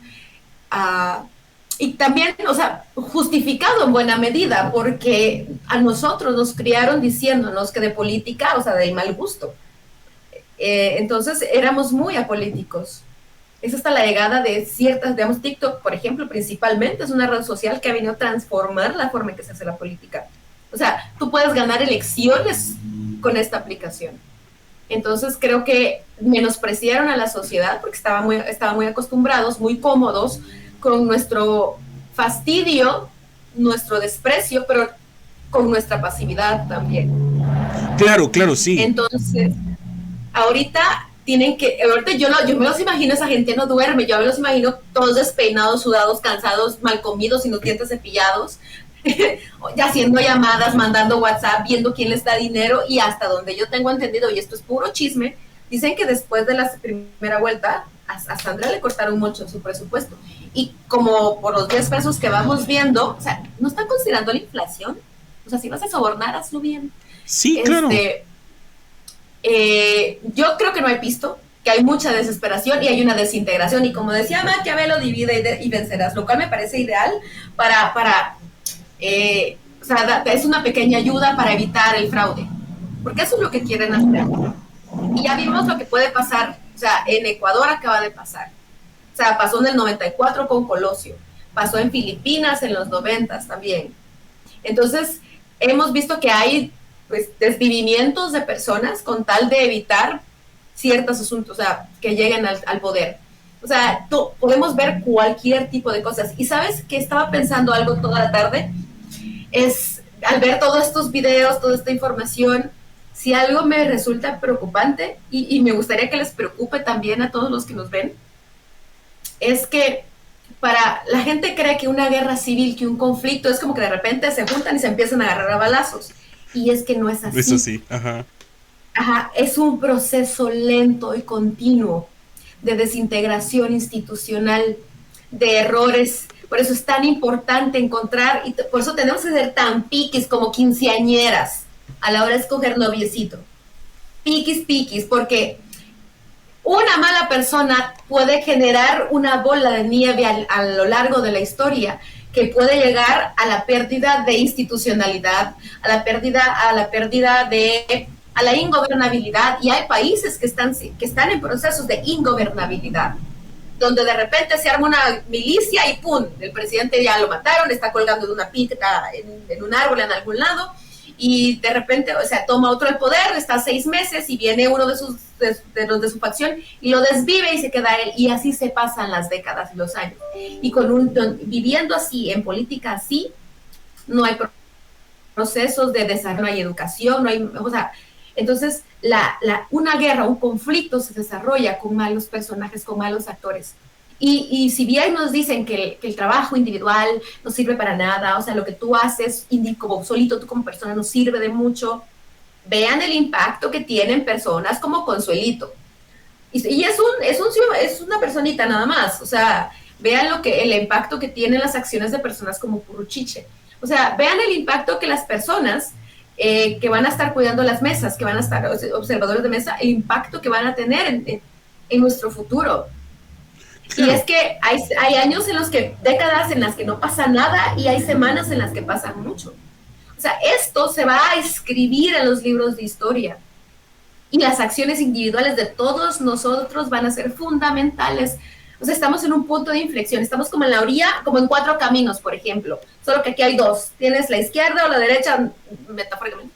y también, o sea, justificado en buena medida, porque a nosotros nos criaron diciéndonos que de política, o sea, del mal gusto. Entonces éramos muy apolíticos. Es hasta la llegada de ciertas, digamos, TikTok, por ejemplo, principalmente, es una red social que ha venido a transformar la forma en que se hace la política. O sea, tú puedes ganar elecciones con esta aplicación. Entonces creo que menospreciaron a la sociedad porque estaban muy acostumbrados, muy cómodos con nuestro fastidio, nuestro desprecio, pero con nuestra pasividad también. Claro, sí. Entonces, ahorita yo me los imagino, esa gente no duerme, yo me los imagino todos despeinados, sudados, cansados, mal comidos, sin los dientes cepillados, haciendo llamadas, mandando WhatsApp, viendo quién les da dinero, y hasta donde yo tengo entendido, y esto es puro chisme, dicen que después de la primera vuelta a Sandra le cortaron mucho su presupuesto, y como por los 10 pesos que vamos viendo, o sea, ¿no están considerando la inflación? O sea, si vas a sobornar, hazlo bien. Sí, claro. Yo creo que no hay pisto, que hay mucha desesperación y hay una desintegración. Y como decía Maquiavelo, divide y vencerás, lo cual me parece ideal para o sea, es una pequeña ayuda para evitar el fraude, porque eso es lo que quieren hacer. Y ya vimos lo que puede pasar, o sea, en Ecuador acaba de pasar. O sea, pasó en el 94 con Colosio, pasó en Filipinas en los 90 también. Entonces, hemos visto que hay pues desvivimientos de personas con tal de evitar ciertos asuntos, o sea, que lleguen al poder. O sea, podemos ver cualquier tipo de cosas. Y sabes que estaba pensando algo toda la tarde, es al ver todos estos videos, toda esta información, si algo me resulta preocupante y me gustaría que les preocupe también a todos los que nos ven, es que para la gente cree que una guerra civil, que un conflicto es como que de repente se juntan y se empiezan a agarrar a balazos. Y es que no es así. Eso sí, ajá. Ajá, es un proceso lento y continuo de desintegración institucional, de errores. Por eso es tan importante encontrar, y por eso tenemos que ser tan piquis como quinceañeras a la hora de escoger noviecito. Piquis, piquis, porque una mala persona puede generar una bola de nieve a lo largo de la historia que puede llegar a la pérdida de institucionalidad, a la pérdida de a la ingobernabilidad, y hay países que están en procesos de ingobernabilidad, donde de repente se arma una milicia y ¡pum! El presidente ya lo mataron, está colgando de una pica en un árbol en algún lado, y de repente, o sea, toma otro el poder, está 6 meses y viene uno de los de su facción y lo desvive y se queda él, y así se pasan las décadas y los años. Y viviendo así, en política así, no hay procesos de desarrollo, no hay educación, no hay, o sea, entonces una guerra, un conflicto se desarrolla con malos personajes, con malos actores. Y si bien nos dicen que el trabajo individual no sirve para nada, o sea, lo que tú haces como solito, tú como persona, no sirve de mucho, vean el impacto que tienen personas como Consuelito. Y es una personita nada más, o sea, vean el impacto que tienen las acciones de personas como Purruchiche. O sea, vean el impacto que las personas que van a estar cuidando las mesas, que van a estar observadores de mesa, el impacto que van a tener en nuestro futuro. Claro. Y es que hay años en los que, décadas en las que no pasa nada, y hay semanas en las que pasan mucho. O sea, esto se va a escribir en los libros de historia. Y las acciones individuales de todos nosotros van a ser fundamentales. O sea, estamos en un punto de inflexión, estamos como en la orilla, como en 4 caminos, por ejemplo, solo que aquí hay 2, tienes la izquierda o la derecha, metafóricamente.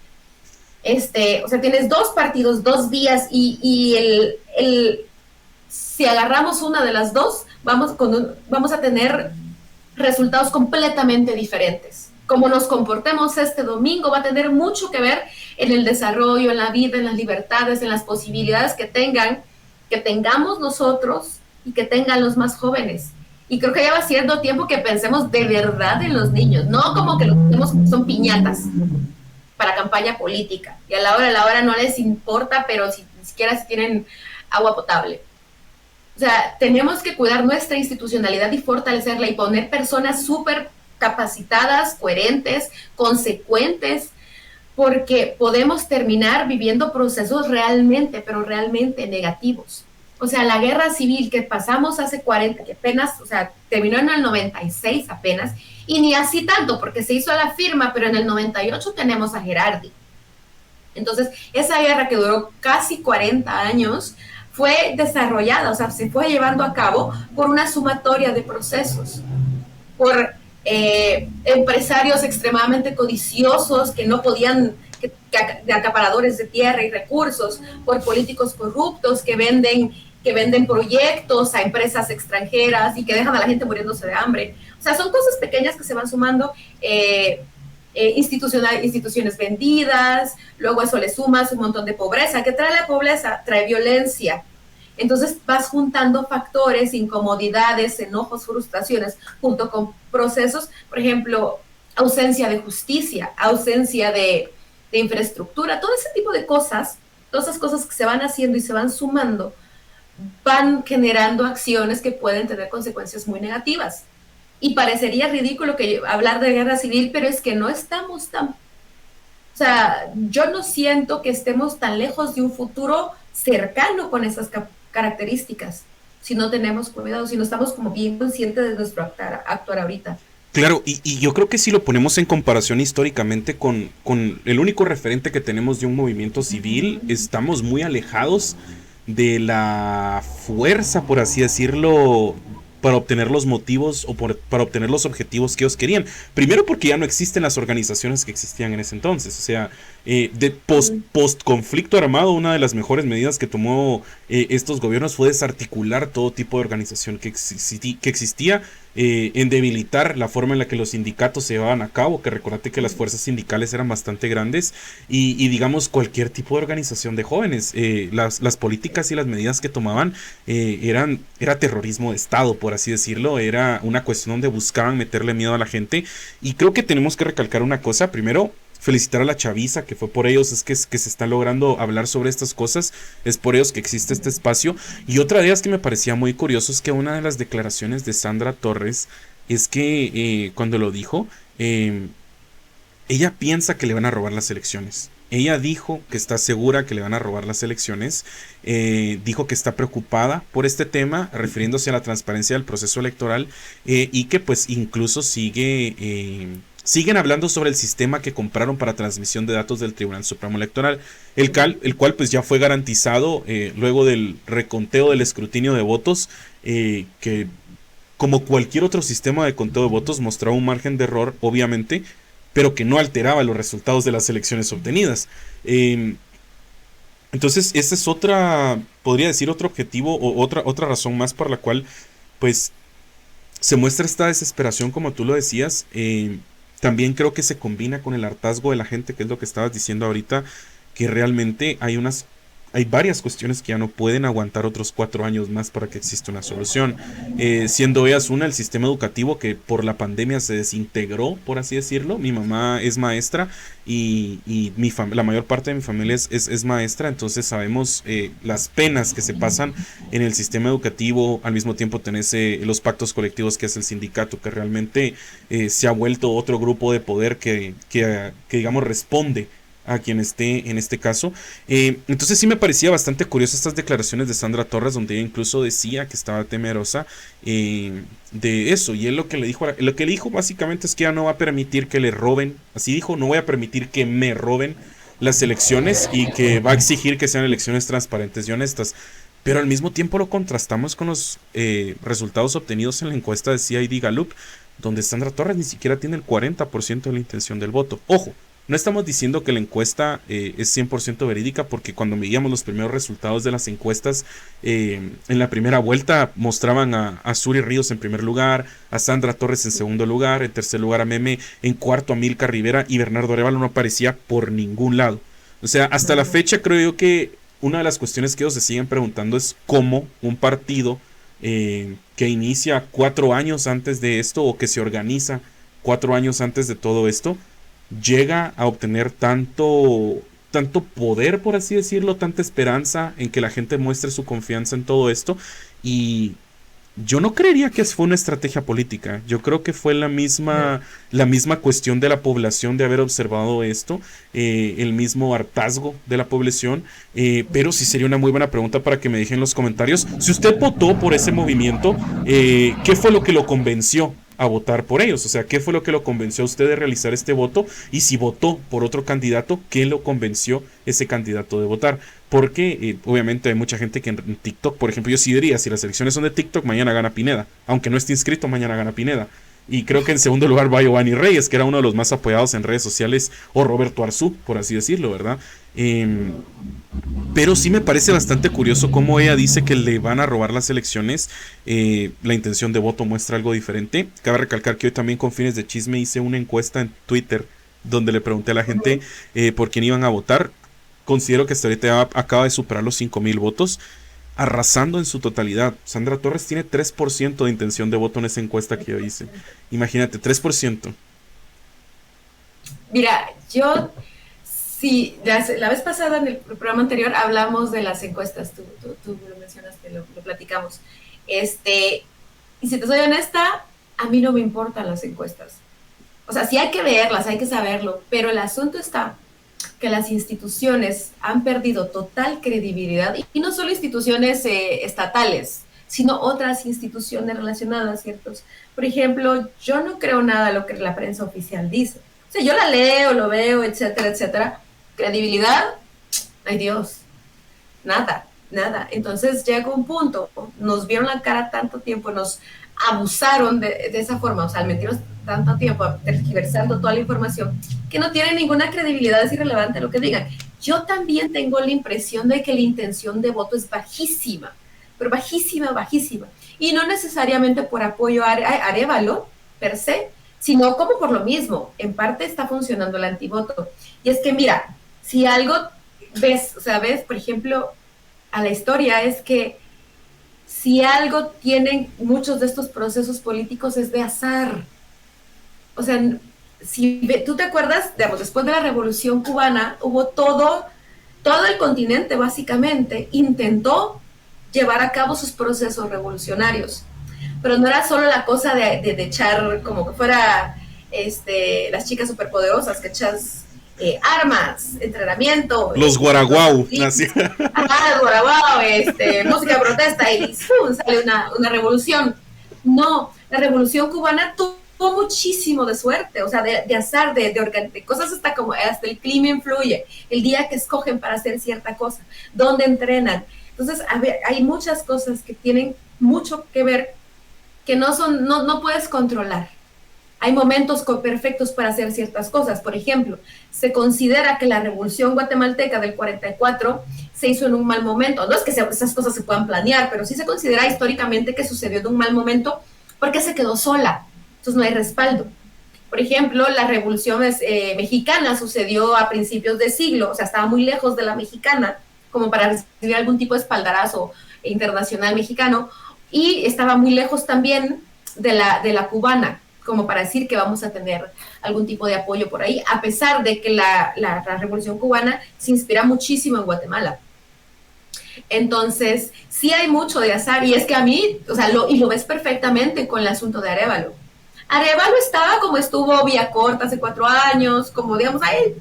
O sea, tienes 2 partidos, 2 vías, y si agarramos una de las 2, vamos a tener resultados completamente diferentes. Cómo nos comportemos este domingo va a tener mucho que ver en el desarrollo, en la vida, en las libertades, en las posibilidades que tengamos nosotros y que tengan los más jóvenes. Y creo que ya va siendo tiempo que pensemos de verdad en los niños, no como que los tenemos, son piñatas para campaña política. Y a la hora no les importa, pero ni siquiera si tienen agua potable. O sea, tenemos que cuidar nuestra institucionalidad y fortalecerla y poner personas súper capacitadas, coherentes, consecuentes, porque podemos terminar viviendo procesos realmente, pero realmente negativos. O sea, la guerra civil que pasamos hace 40, que apenas, o sea, terminó en el 96 apenas, y ni así tanto, porque se hizo la firma, pero en el 98 tenemos a Gerardi. Entonces, esa guerra que duró casi 40 años fue desarrollada, o sea, se fue llevando a cabo por una sumatoria de procesos, por empresarios extremadamente codiciosos que no podían, de acaparadores de tierra y recursos, por políticos corruptos que venden proyectos a empresas extranjeras y que dejan a la gente muriéndose de hambre. O sea, son cosas pequeñas que se van sumando, instituciones vendidas, luego eso le sumas un montón de pobreza. ¿Qué trae la pobreza? Trae violencia. Entonces vas juntando factores, incomodidades, enojos, frustraciones, junto con procesos, por ejemplo, ausencia de justicia, ausencia de infraestructura, todo ese tipo de cosas, todas esas cosas que se van haciendo y se van sumando, van generando acciones que pueden tener consecuencias muy negativas. Y parecería ridículo hablar de guerra civil, pero es que no estamos tan sea, yo no siento que estemos tan lejos de un futuro cercano con esas características, si no tenemos cuidado, si no estamos como bien conscientes de nuestro actuar ahorita. Claro, y yo creo que si lo ponemos en comparación históricamente con el único referente que tenemos de un movimiento civil, estamos muy alejados de la fuerza, por así decirlo, para obtener los motivos o para obtener los objetivos que ellos querían. Primero porque ya no existen las organizaciones que existían en ese entonces. O sea, de post conflicto armado, una de las mejores medidas que tomó estos gobiernos fue desarticular todo tipo de organización que existía, en debilitar la forma en la que los sindicatos se llevaban a cabo, que recordate que las fuerzas sindicales eran bastante grandes, y digamos cualquier tipo de organización de jóvenes. Las políticas y las medidas que tomaban era terrorismo de Estado, por así decirlo, era una cuestión donde buscaban meterle miedo a la gente, y creo que tenemos que recalcar una cosa. Primero, felicitar a la chaviza, que fue por ellos es que se está logrando hablar sobre estas cosas, es por ellos que existe este espacio. Y otra de ellas que me parecía muy curioso es que una de las declaraciones de Sandra Torres es que cuando lo dijo, ella piensa que le van a robar las elecciones. Ella dijo que está segura que le van a robar las elecciones, dijo que está preocupada por este tema, refiriéndose a la transparencia del proceso electoral, y que pues incluso siguen hablando sobre el sistema que compraron para transmisión de datos del Tribunal Supremo Electoral, el cual pues ya fue garantizado luego del reconteo del escrutinio de votos, que como cualquier otro sistema de conteo de votos mostraba un margen de error, obviamente, pero que no alteraba los resultados de las elecciones obtenidas. Entonces, esa es otra, podría decir, otro objetivo o otra razón más por la cual, pues, se muestra esta desesperación, como tú lo decías. También creo que se combina con el hartazgo de la gente, que es lo que estabas diciendo ahorita, que realmente hay varias cuestiones que ya no pueden aguantar otros 4 años más para que exista una solución. Siendo ellas una, el sistema educativo que por la pandemia se desintegró, por así decirlo. Mi mamá es maestra y la mayor parte de mi familia es maestra, entonces sabemos las penas que se pasan en el sistema educativo. Al mismo tiempo tenés los pactos colectivos, que es el sindicato, que realmente se ha vuelto otro grupo de poder que digamos responde a quien esté en este caso. Entonces sí me parecía bastante curioso estas declaraciones de Sandra Torres, donde ella incluso decía que estaba temerosa de eso. Y él lo que le dijo básicamente es que ella no va a permitir que le roben, así dijo, no voy a permitir que me roben las elecciones, y que va a exigir que sean elecciones transparentes y honestas. Pero al mismo tiempo lo contrastamos con los resultados obtenidos en la encuesta de CID Gallup, donde Sandra Torres ni siquiera tiene el 40% de la intención del voto. Ojo, no estamos diciendo que la encuesta es 100% verídica, porque cuando veíamos los primeros resultados de las encuestas, en la primera vuelta mostraban a Suri Ríos en primer lugar, a Sandra Torres en segundo lugar, en tercer lugar a Meme, en cuarto a Milka Rivera, y Bernardo Arévalo no aparecía por ningún lado. O sea, hasta la fecha creo yo que una de las cuestiones que ellos se siguen preguntando es cómo un partido que inicia 4 años antes de esto, o que se organiza 4 años antes de todo esto, llega a obtener tanto poder, por así decirlo, tanta esperanza en que la gente muestre su confianza en todo esto. Y yo no creería que fue una estrategia política. Yo creo que fue la misma cuestión de la población de haber observado esto, el mismo hartazgo de la población. Pero sí sería una muy buena pregunta para que me dejen en los comentarios. Si usted votó por ese movimiento, ¿qué fue lo que lo convenció a votar por ellos? O sea, ¿qué fue lo que lo convenció a usted de realizar este voto? Y si votó por otro candidato, ¿qué lo convenció ese candidato de votar? Porque obviamente hay mucha gente que en TikTok, por ejemplo, yo sí diría, si las elecciones son de TikTok, mañana gana Pineda. Aunque no esté inscrito, mañana gana Pineda. Y creo que en segundo lugar va Giovanni Reyes, que era uno de los más apoyados en redes sociales, o Roberto Arzú, por así decirlo, ¿verdad? Pero sí me parece bastante curioso cómo ella dice que le van a robar las elecciones. La intención de voto muestra algo diferente. Cabe recalcar que hoy también, con fines de chisme, hice una encuesta en Twitter donde le pregunté a la gente por quién iban a votar. Considero que hasta ahorita acaba de superar los 5,000 votos, arrasando en su totalidad. Sandra Torres tiene 3% de intención de voto en esa encuesta que yo hice. Imagínate, 3%. Mira, yo, sí, la vez pasada en el programa anterior hablamos de las encuestas, tú lo mencionaste, lo platicamos. Y si te soy honesta, a mí no me importan las encuestas. O sea, sí hay que verlas, hay que saberlo, pero el asunto está que las instituciones han perdido total credibilidad, y no solo instituciones estatales, sino otras instituciones relacionadas, ¿ciertos? Por ejemplo, yo no creo nada de lo que la prensa oficial dice. O sea, yo la leo, lo veo, etcétera, etcétera. Credibilidad, ay Dios, nada, nada. Entonces llega un punto, nos vieron la cara tanto tiempo, nos abusaron de esa forma, o sea, al mentirnos tanto tiempo, tergiversando toda la información, que no tiene ninguna credibilidad, es irrelevante lo que digan. Yo también tengo la impresión de que la intención de voto es bajísima, pero bajísima, bajísima. Y no necesariamente por apoyo a Arévalo, per se, sino como por lo mismo. En parte está funcionando el antivoto. Y es que, mira, si algo ves, o sea, ves, por ejemplo, a la historia, es que si algo tienen muchos de estos procesos políticos es de azar. O sea, si tú te acuerdas, digamos, después de la Revolución Cubana, hubo todo el continente básicamente intentó llevar a cabo sus procesos revolucionarios. Pero no era solo la cosa de echar como que fuera las chicas superpoderosas, que echas armas, entrenamiento. Los guaraguau. Ajá, guaraguau, música de protesta y ¡pum! Sale una revolución. No, la Revolución Cubana tuvo muchísimo de suerte, o sea, de azar, de cosas hasta como hasta el clima influye, el día que escogen para hacer cierta cosa, dónde entrenan. Entonces, hay muchas cosas que tienen mucho que ver, que no puedes controlar. Hay momentos perfectos para hacer ciertas cosas. Por ejemplo, se considera que la Revolución Guatemalteca del 44 se hizo en un mal momento. No es que esas cosas se puedan planear, pero sí se considera históricamente que sucedió en un mal momento porque se quedó sola. Entonces no hay respaldo. Por ejemplo, la Revolución Mexicana sucedió a principios de siglo, o sea, estaba muy lejos de la mexicana, como para recibir algún tipo de espaldarazo internacional mexicano, y estaba muy lejos también de la cubana, como para decir que vamos a tener algún tipo de apoyo por ahí, a pesar de que la Revolución Cubana se inspira muchísimo en Guatemala. Entonces, sí hay mucho de azar, y es que a mí, o sea, lo ves perfectamente con el asunto de Arévalo. Arévalo estaba como estuvo Villacorta hace 4 años, como digamos, ahí,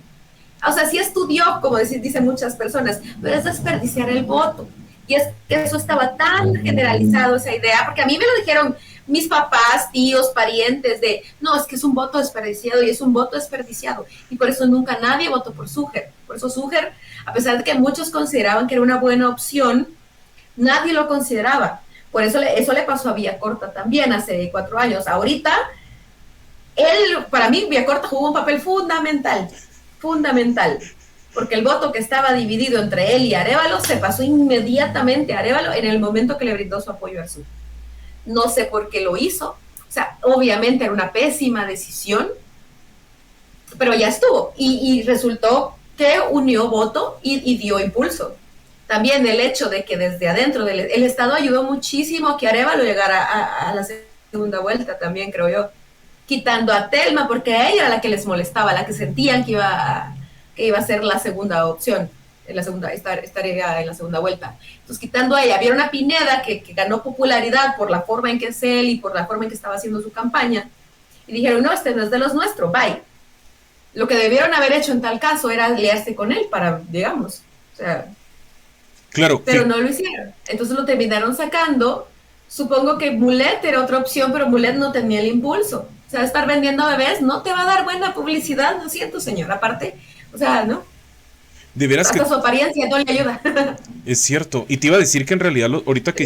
o sea, sí estudió, como dicen muchas personas, pero es desperdiciar el voto. Y es que eso estaba tan generalizado, esa idea, porque a mí me lo dijeron mis papás, tíos, parientes, no, es que es un voto desperdiciado y es un voto desperdiciado. Y por eso nunca nadie votó por Súger. Por eso Súger, a pesar de que muchos consideraban que era una buena opción, nadie lo consideraba. Por eso eso le pasó a Villacorta también hace 4 años. Ahorita, para mí, Villacorta jugó un papel fundamental, porque el voto que estaba dividido entre él y Arévalo se pasó inmediatamente a Arévalo en el momento que le brindó su apoyo al sur. No sé por qué lo hizo, o sea, obviamente era una pésima decisión, pero ya estuvo, y resultó que unió voto y dio impulso. También el hecho de que desde adentro el Estado ayudó muchísimo a que Arévalo llegara a la segunda vuelta, también creo yo, quitando a Telma, porque a ella era la que les molestaba, la que sentían que iba a ser la segunda opción, estaría en la segunda vuelta. Entonces, quitando a ella, vieron a Pineda, que ganó popularidad por la forma en que es él y por la forma en que estaba haciendo su campaña, y dijeron, no, este no es de los nuestros, bye. Lo que debieron haber hecho en tal caso era aliarse con él para, digamos, o sea... Claro. Pero no lo hicieron. Entonces lo terminaron sacando. Supongo que Mulet era otra opción, pero Mulet no tenía el impulso. O sea, estar vendiendo bebés no te va a dar buena publicidad, lo siento, señor. Aparte, o sea, ¿no? De veras hasta que su apariencia no le ayuda. Es cierto. Y te iba a decir que en realidad ahorita que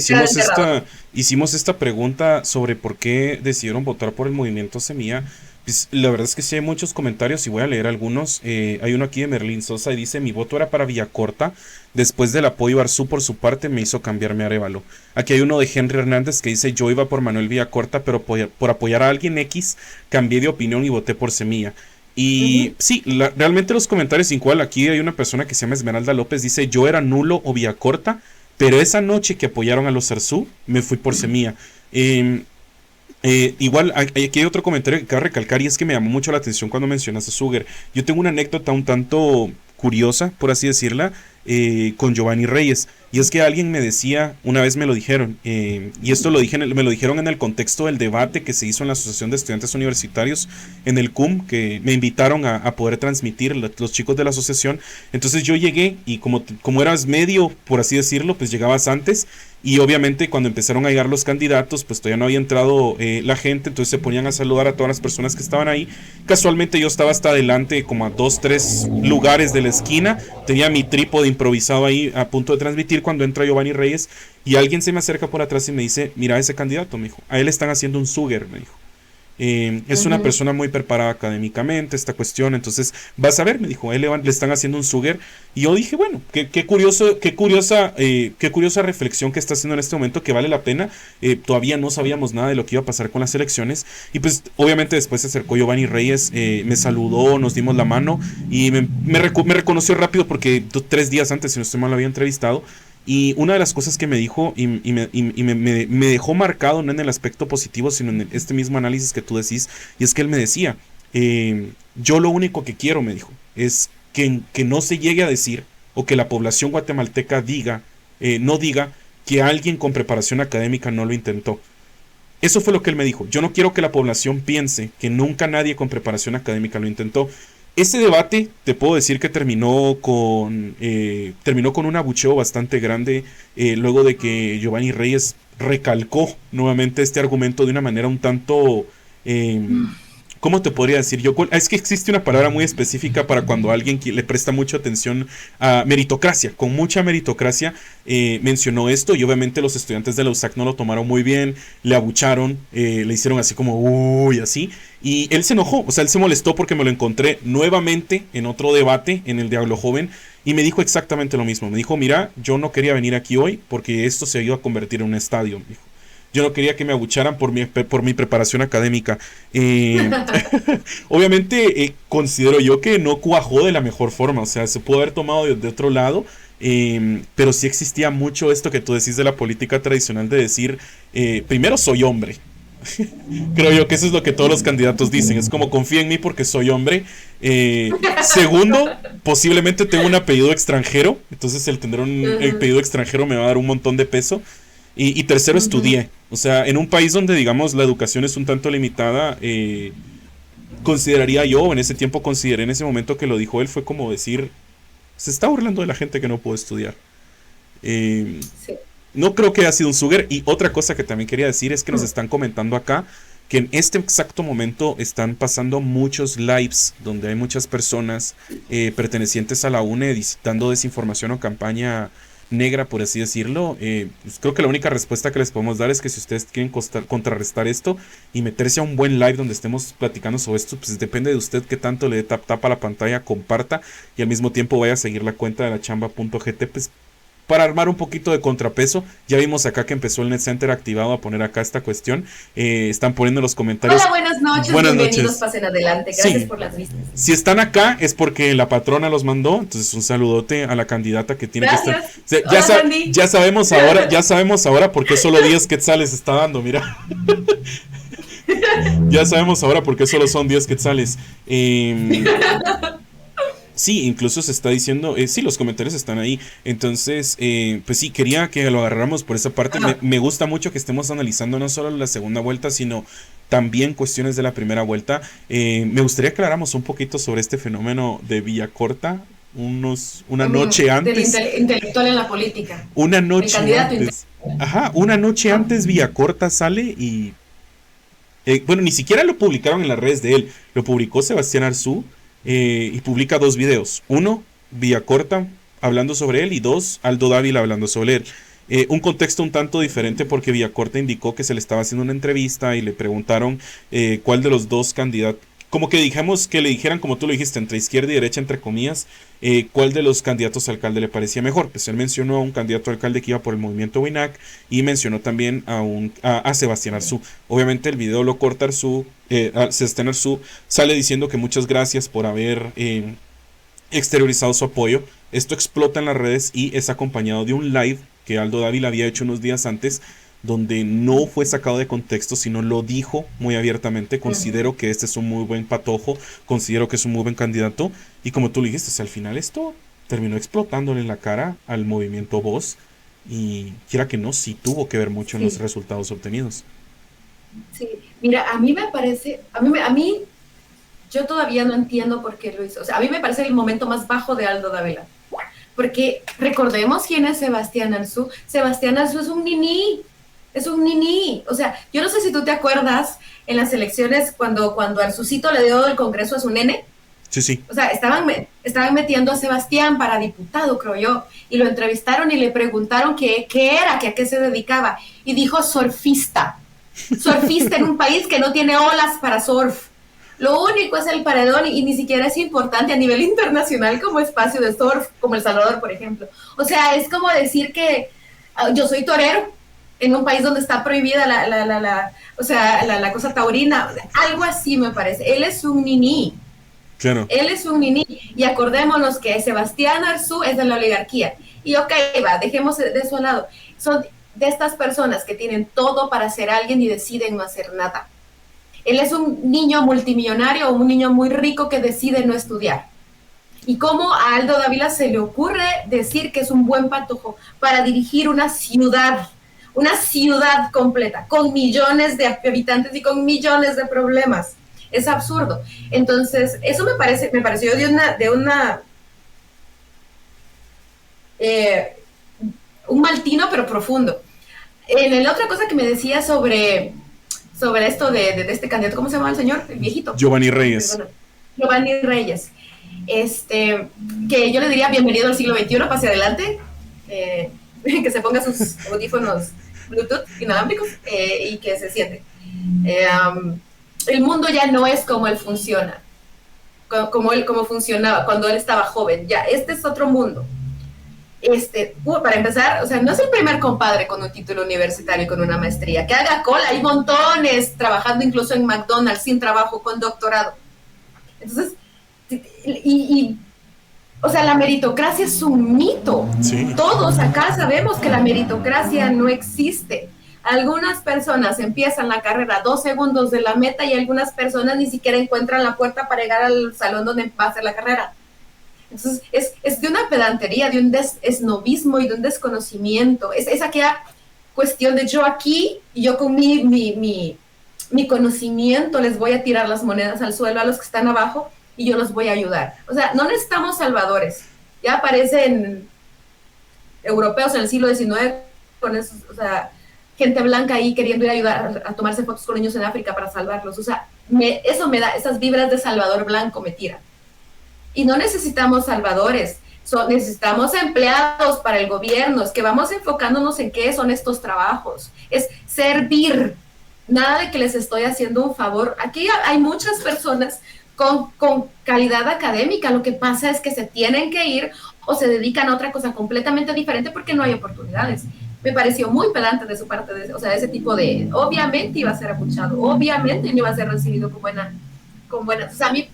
hicimos esta pregunta sobre por qué decidieron votar por el movimiento Semilla, pues la verdad es que sí hay muchos comentarios y voy a leer algunos. Hay uno aquí de Merlín Sosa y dice: mi voto era para Villacorta, después del apoyo a Arzú por su parte me hizo cambiarme a Arévalo. Aquí hay uno de Henry Hernández que dice: yo iba por Manuel Villacorta, pero por apoyar a alguien X cambié de opinión y voté por Semilla. Y sí, realmente los comentarios igual. Aquí hay una persona que se llama Esmeralda López, dice: yo era nulo o Villacorta, pero esa noche que apoyaron a los Arzú me fui por Semilla. Igual aquí hay otro comentario que cabe recalcar, y es que me llamó mucho la atención cuando mencionaste a Súger. Yo tengo una anécdota un tanto curiosa, por así decirla. con Giovanni Reyes. Y es que alguien me decía, una vez me lo dijeron, y esto me lo dijeron en el contexto del debate que se hizo en la Asociación de Estudiantes Universitarios, en el CUM, que me invitaron a poder transmitir los chicos de la asociación. Entonces yo llegué y como eras medio, por así decirlo, pues llegabas antes. Y obviamente cuando empezaron a llegar los candidatos, pues todavía no había entrado la gente, entonces se ponían a saludar a todas las personas que estaban ahí. Casualmente yo estaba hasta adelante, como a 2, 3 lugares de la esquina, tenía mi trípode improvisado ahí a punto de transmitir cuando entra Giovanni Reyes y alguien se me acerca por atrás y me dice, mira a ese candidato, me dijo, a él están haciendo un sugar, me dijo. Es una persona muy preparada académicamente, esta cuestión, entonces vas a ver, me dijo, a él le están haciendo un sugar, y yo dije, bueno, qué curiosa reflexión que está haciendo en este momento, que vale la pena. Todavía no sabíamos nada de lo que iba a pasar con las elecciones, y pues obviamente después se acercó Giovanni Reyes, me saludó, nos dimos la mano, y me reconoció rápido porque 3 días antes, si no estoy mal, lo había entrevistado. Y una de las cosas que me dijo me dejó marcado, no en el aspecto positivo, sino en este mismo análisis que tú decís, y es que él me decía, yo lo único que quiero, me dijo, es que no se llegue a decir, o que la población guatemalteca no diga que alguien con preparación académica no lo intentó. Eso fue lo que él me dijo. Yo no quiero que la población piense que nunca nadie con preparación académica lo intentó. Este debate, te puedo decir que terminó con un abucheo bastante grande, luego de que Giovanni Reyes recalcó nuevamente este argumento de una manera un tanto... ¿cómo te podría decir yo? Es que existe una palabra muy específica para cuando alguien le presta mucha atención a meritocracia. Con mucha meritocracia mencionó esto, y obviamente los estudiantes de la USAC no lo tomaron muy bien, le abucharon, le hicieron así como uy, así. Y él se enojó, o sea, él se molestó porque me lo encontré nuevamente en otro debate, en el de Hablo Joven, y me dijo exactamente lo mismo. Me dijo, mira, yo no quería venir aquí hoy porque esto se iba a convertir en un estadio, me dijo. Yo no quería que me abucharan por mi preparación académica. Obviamente considero yo que no cuajó de la mejor forma. O sea, se pudo haber tomado de otro lado. Pero sí existía mucho esto que tú decís de la política tradicional de decir, primero soy hombre. Creo yo que eso es lo que todos los candidatos dicen. Es como, confía en mí porque soy hombre. Segundo, posiblemente tengo un apellido extranjero. Entonces el tener un apellido extranjero me va a dar un montón de peso. Y tercero, estudié. O sea, en un país donde, digamos, la educación es un tanto limitada, consideraría yo, en ese tiempo consideré, en ese momento que lo dijo él, fue como decir, se está burlando de la gente que no pudo estudiar. Sí. No creo que haya sido un sugar. Y otra cosa que también quería decir es que nos están comentando acá que en este exacto momento están pasando muchos lives donde hay muchas personas pertenecientes a la UNE dando desinformación o campaña negra, por así decirlo. Pues creo que la única respuesta que les podemos dar es que si ustedes quieren contrarrestar esto y meterse a un buen live donde estemos platicando sobre esto, pues depende de usted qué tanto le dé tap a la pantalla, comparta y al mismo tiempo vaya a seguir la cuenta de la chamba.gt, pues para armar un poquito de contrapeso. Ya vimos acá que empezó el Net Center activado a poner acá esta cuestión. Están poniendo en los comentarios. Hola, buenas noches, bienvenidos, pasen adelante. Gracias por las vistas. Si están acá es porque la patrona los mandó, entonces un saludote a la candidata que tiene Gracias. que estar. Ya sabemos ahora por qué solo 10 quetzales está dando, mira. Ya sabemos ahora por qué solo son 10 quetzales. Sí, incluso se está diciendo, sí, los comentarios están ahí. Entonces, pues sí, quería que lo agarráramos por esa parte. Me gusta mucho que estemos analizando no solo la segunda vuelta, sino también cuestiones de la primera vuelta. Me gustaría que habláramos un poquito sobre este fenómeno de Villacorta. Una noche antes. Del intelectual en la política. Una noche antes. Ajá, una noche antes Villacorta sale y... bueno, ni siquiera lo publicaron en las redes de él. Lo publicó Sebastián Arzú. Y publica 2 videos. 1, Villacorta hablando sobre él, y 2, Aldo Dávila hablando sobre él. Un contexto un tanto diferente porque Villacorta indicó que se le estaba haciendo una entrevista y le preguntaron cuál de los dos candidatos, como que dijimos que le dijeran, como tú lo dijiste, entre izquierda y derecha, entre comillas, cuál de los candidatos a alcalde le parecía mejor. Pues él mencionó a un candidato a alcalde que iba por el movimiento WINAC y mencionó también a Sebastián Arzú. Obviamente el video lo corta Arzú, Sebastián Arzú sale diciendo que muchas gracias por haber exteriorizado su apoyo. Esto explota en las redes y es acompañado de un live que Aldo Dávila había hecho unos días antes, donde no fue sacado de contexto, sino lo dijo muy abiertamente. Considero que este es un muy buen patojo, considero que es un muy buen candidato, y como tú le dijiste, al final esto terminó explotándole en la cara al movimiento Voz y quiera que no, sí tuvo que ver mucho en los Sí, resultados obtenidos. sí. Mira, a mí me parece, a mí, yo todavía no entiendo por qué lo hizo. O sea, a mí me parece el momento más bajo de Aldo Dávila. Porque recordemos quién es Sebastián Arzú. Sebastián Arzú es un niní. Es un niní. O sea, yo no sé si tú te acuerdas en las elecciones cuando Arzucito le dio el Congreso a su nene. Sí, sí. O sea, estaban metiendo a Sebastián para diputado, creo yo, y lo entrevistaron y le preguntaron qué era, que a qué se dedicaba, y dijo surfista, surfista en un país que no tiene olas para surf. Lo único es el paredón y ni siquiera es importante a nivel internacional como espacio de surf, como El Salvador, por ejemplo. O sea, es como decir que yo soy torero en un país donde está prohibida o sea, la cosa taurina, algo así me parece. Él es un niní. Claro. Él es un niní y acordémonos que Sebastián Arzú es de la oligarquía. Y ok, va, dejemos de eso al lado. Son de estas personas que tienen todo para ser alguien y deciden no hacer nada. Él es un niño multimillonario o un niño muy rico que decide no estudiar. Y cómo a Aldo Dávila se le ocurre decir que es un buen patojo para dirigir una ciudad completa, con millones de habitantes y con millones de problemas. Es absurdo. Entonces, eso me pareció eh, un mal tino, pero profundo. En la otra cosa que me decía sobre esto de este candidato, ¿cómo se llama el señor? El viejito. Giovanni Reyes. Perdona. Giovanni Reyes. Que yo le diría bienvenido al siglo XXI, pase adelante, que se ponga sus audífonos Bluetooth inalámbricos y que se siente. El mundo ya no es como él funciona, como funcionaba cuando él estaba joven. Ya, este es otro mundo. Para empezar, o sea, no es el primer compadre con un título universitario y con una maestría. Que haga cola, hay montones trabajando incluso en McDonald's sin trabajo, con doctorado. Entonces, o sea, la meritocracia es un mito. Sí. Todos acá sabemos que la meritocracia no existe. Algunas personas empiezan la carrera 2 segundos de la meta y algunas personas ni siquiera encuentran la puerta para llegar al salón donde va a ser la carrera. Entonces, es de una pedantería, de un esnovismo y de un desconocimiento. Es aquella cuestión de yo aquí y yo con mi conocimiento les voy a tirar las monedas al suelo a los que están abajo y yo los voy a ayudar. O sea, no necesitamos salvadores. Ya aparecen europeos en el siglo XIX con esos, o sea, gente blanca ahí queriendo ir a ayudar a tomarse fotos con niños en África para salvarlos. O sea, eso me da, esas vibras de Salvador Blanco me tiran. Y no necesitamos salvadores, necesitamos empleados para el gobierno, es que vamos enfocándonos en qué son estos trabajos, es servir, nada de que les estoy haciendo un favor. Aquí hay muchas personas con calidad académica, lo que pasa es que se tienen que ir o se dedican a otra cosa completamente diferente porque no hay oportunidades. Me pareció muy pedante de su parte, o sea, ese tipo de, obviamente iba a ser abuchado, obviamente no iba a ser recibido con buena, o sea, a mí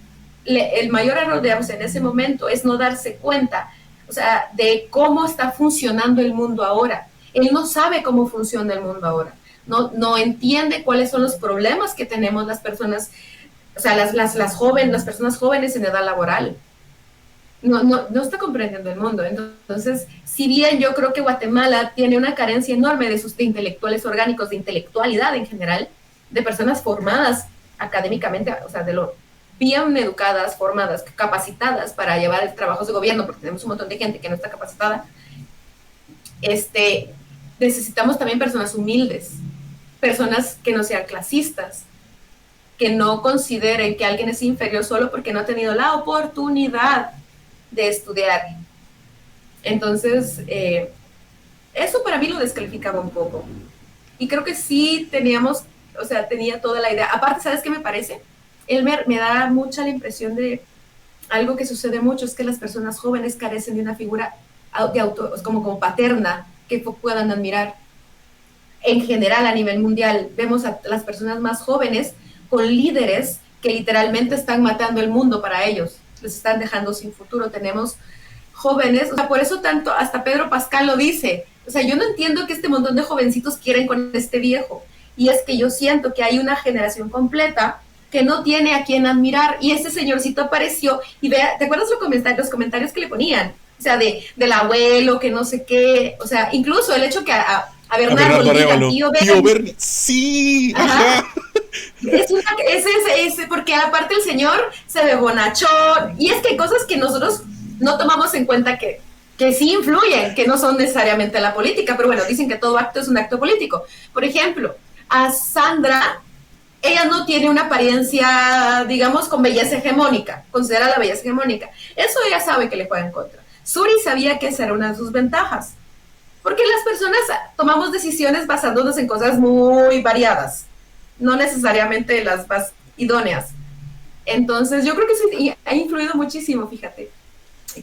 el mayor error, digamos, en ese momento es no darse cuenta, o sea, de cómo está funcionando el mundo ahora. Él no sabe cómo funciona el mundo ahora, no entiende cuáles son los problemas que tenemos las personas, o sea, las personas jóvenes en edad laboral. No está comprendiendo el mundo. Entonces, si bien yo creo que Guatemala tiene una carencia enorme de sus intelectuales orgánicos, de intelectualidad en general, de personas formadas académicamente, o sea, de lo bien educadas, formadas, capacitadas para llevar trabajos de gobierno, porque tenemos un montón de gente que no está capacitada, necesitamos también personas humildes, personas que no sean clasistas, que no consideren que alguien es inferior solo porque no ha tenido la oportunidad de estudiar. Entonces, eso para mí lo descalificaba un poco. Y creo que sí teníamos, o sea, tenía toda la idea. Aparte, ¿sabes qué me parece? Él me da mucha la impresión de algo que sucede mucho, es que las personas jóvenes carecen de una figura como paterna que puedan admirar. En general, a nivel mundial, vemos a las personas más jóvenes con líderes que literalmente están matando el mundo para ellos, les están dejando sin futuro. Tenemos jóvenes, o sea, por eso tanto, hasta Pedro Pascal lo dice, o sea, yo no entiendo que este montón de jovencitos quieren con este viejo, y es que yo siento que hay una generación completa que no tiene a quien admirar, y ese señorcito apareció, y vea, ¿te acuerdas los comentarios que le ponían? O sea, del abuelo, que no sé qué. O sea, incluso el hecho que a A Bernardo Bernardo le digan Arévalo. tío Tío Bernie. Bernie. Sí, Ajá. ajá. Porque aparte el señor se ve bonachón. Y es que hay cosas que nosotros no tomamos en cuenta que sí influyen, que no son necesariamente la política, pero bueno, dicen que todo acto es un acto político. Por ejemplo, a Sandra, ella no tiene una apariencia, digamos, con belleza hegemónica, considera la belleza hegemónica. Eso ella sabe que le juega en contra. Suri sabía que esa era una de sus ventajas, porque las personas tomamos decisiones basándonos en cosas muy variadas, no necesariamente las más idóneas. Entonces, yo creo que eso ha influido muchísimo, fíjate.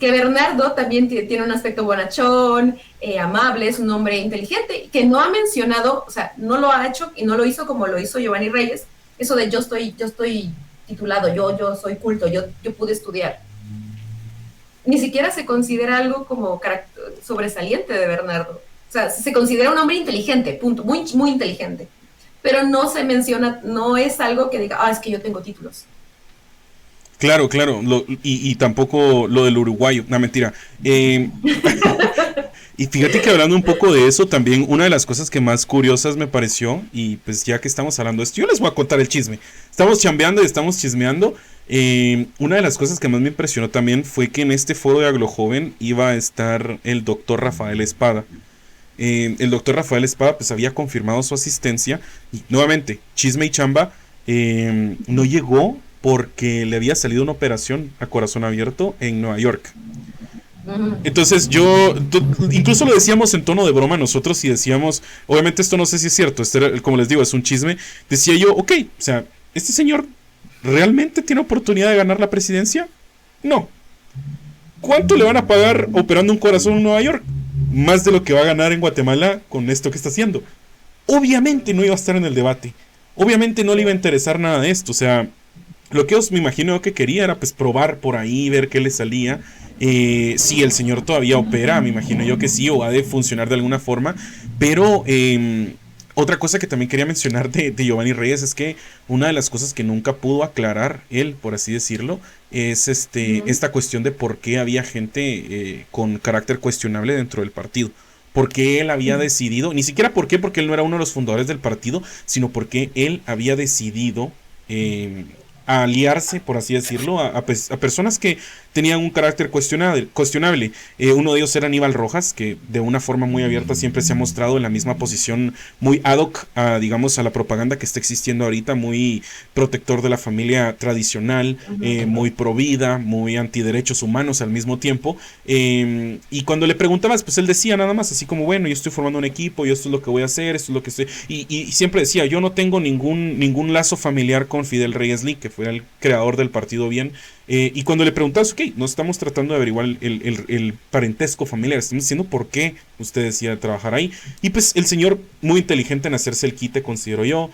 Que Bernardo también tiene un aspecto bonachón, amable, es un hombre inteligente, que no ha mencionado, o sea, no lo ha hecho y no lo hizo como lo hizo Giovanni Reyes, eso de yo estoy titulado, yo soy culto, yo pude estudiar. Ni siquiera se considera algo como sobresaliente de Bernardo. O sea, se considera un hombre inteligente, punto, muy, muy inteligente. Pero no se menciona, no es algo que diga, es que yo tengo títulos. Claro, claro. Y tampoco lo del uruguayo. No, mentira. Eh, y fíjate que hablando un poco de eso, también una de las cosas que más curiosas me pareció, y pues ya que estamos hablando de esto, yo les voy a contar el chisme. Estamos chambeando y estamos chismeando. Una de las cosas que más me impresionó también fue que en este foro de Aglojoven iba a estar el doctor Rafael Espada. El doctor Rafael Espada pues había confirmado su asistencia y nuevamente, chisme y chamba, no llegó porque le había salido una operación a corazón abierto en Nueva York. Entonces incluso lo decíamos en tono de broma nosotros y decíamos, obviamente esto no sé si es cierto, como les digo, es un chisme, decía yo, ok, o sea, ¿este señor realmente tiene oportunidad de ganar la presidencia? No. ¿Cuánto le van a pagar operando un corazón en Nueva York? Más de lo que va a ganar en Guatemala con esto que está haciendo. Obviamente no iba a estar en el debate. Obviamente no le iba a interesar nada de esto. O sea, lo que os me imagino que quería era pues probar por ahí, ver qué le salía. Si el señor todavía opera, me imagino yo que sí, o ha de funcionar de alguna forma. Pero otra cosa que también quería mencionar de Giovanni Reyes es que una de las cosas que nunca pudo aclarar él, por así decirlo, es esta cuestión de por qué había gente con carácter cuestionable dentro del partido. Porque él había decidido, ni siquiera por qué, porque él no era uno de los fundadores del partido, sino porque él había decidido a aliarse, por así decirlo, a personas que tenían un carácter cuestionable. Uno de ellos era Aníbal Rojas, que de una forma muy abierta siempre se ha mostrado en la misma posición, muy ad hoc a, digamos, a la propaganda que está existiendo ahorita, muy protector de la familia tradicional, muy pro vida, muy antiderechos humanos al mismo tiempo. Y cuando le preguntabas, pues él decía nada más, así como, bueno, yo estoy formando un equipo, yo esto es lo que voy a hacer, esto es lo que estoy... Y siempre decía, yo no tengo ningún lazo familiar con Fidel Reyes Lee, que fue el creador del partido Bien. Y cuando le preguntas, ok, no estamos tratando de averiguar el parentesco familiar, estamos diciendo por qué usted decía trabajar ahí. Y pues el señor, muy inteligente en hacerse el quite, considero yo,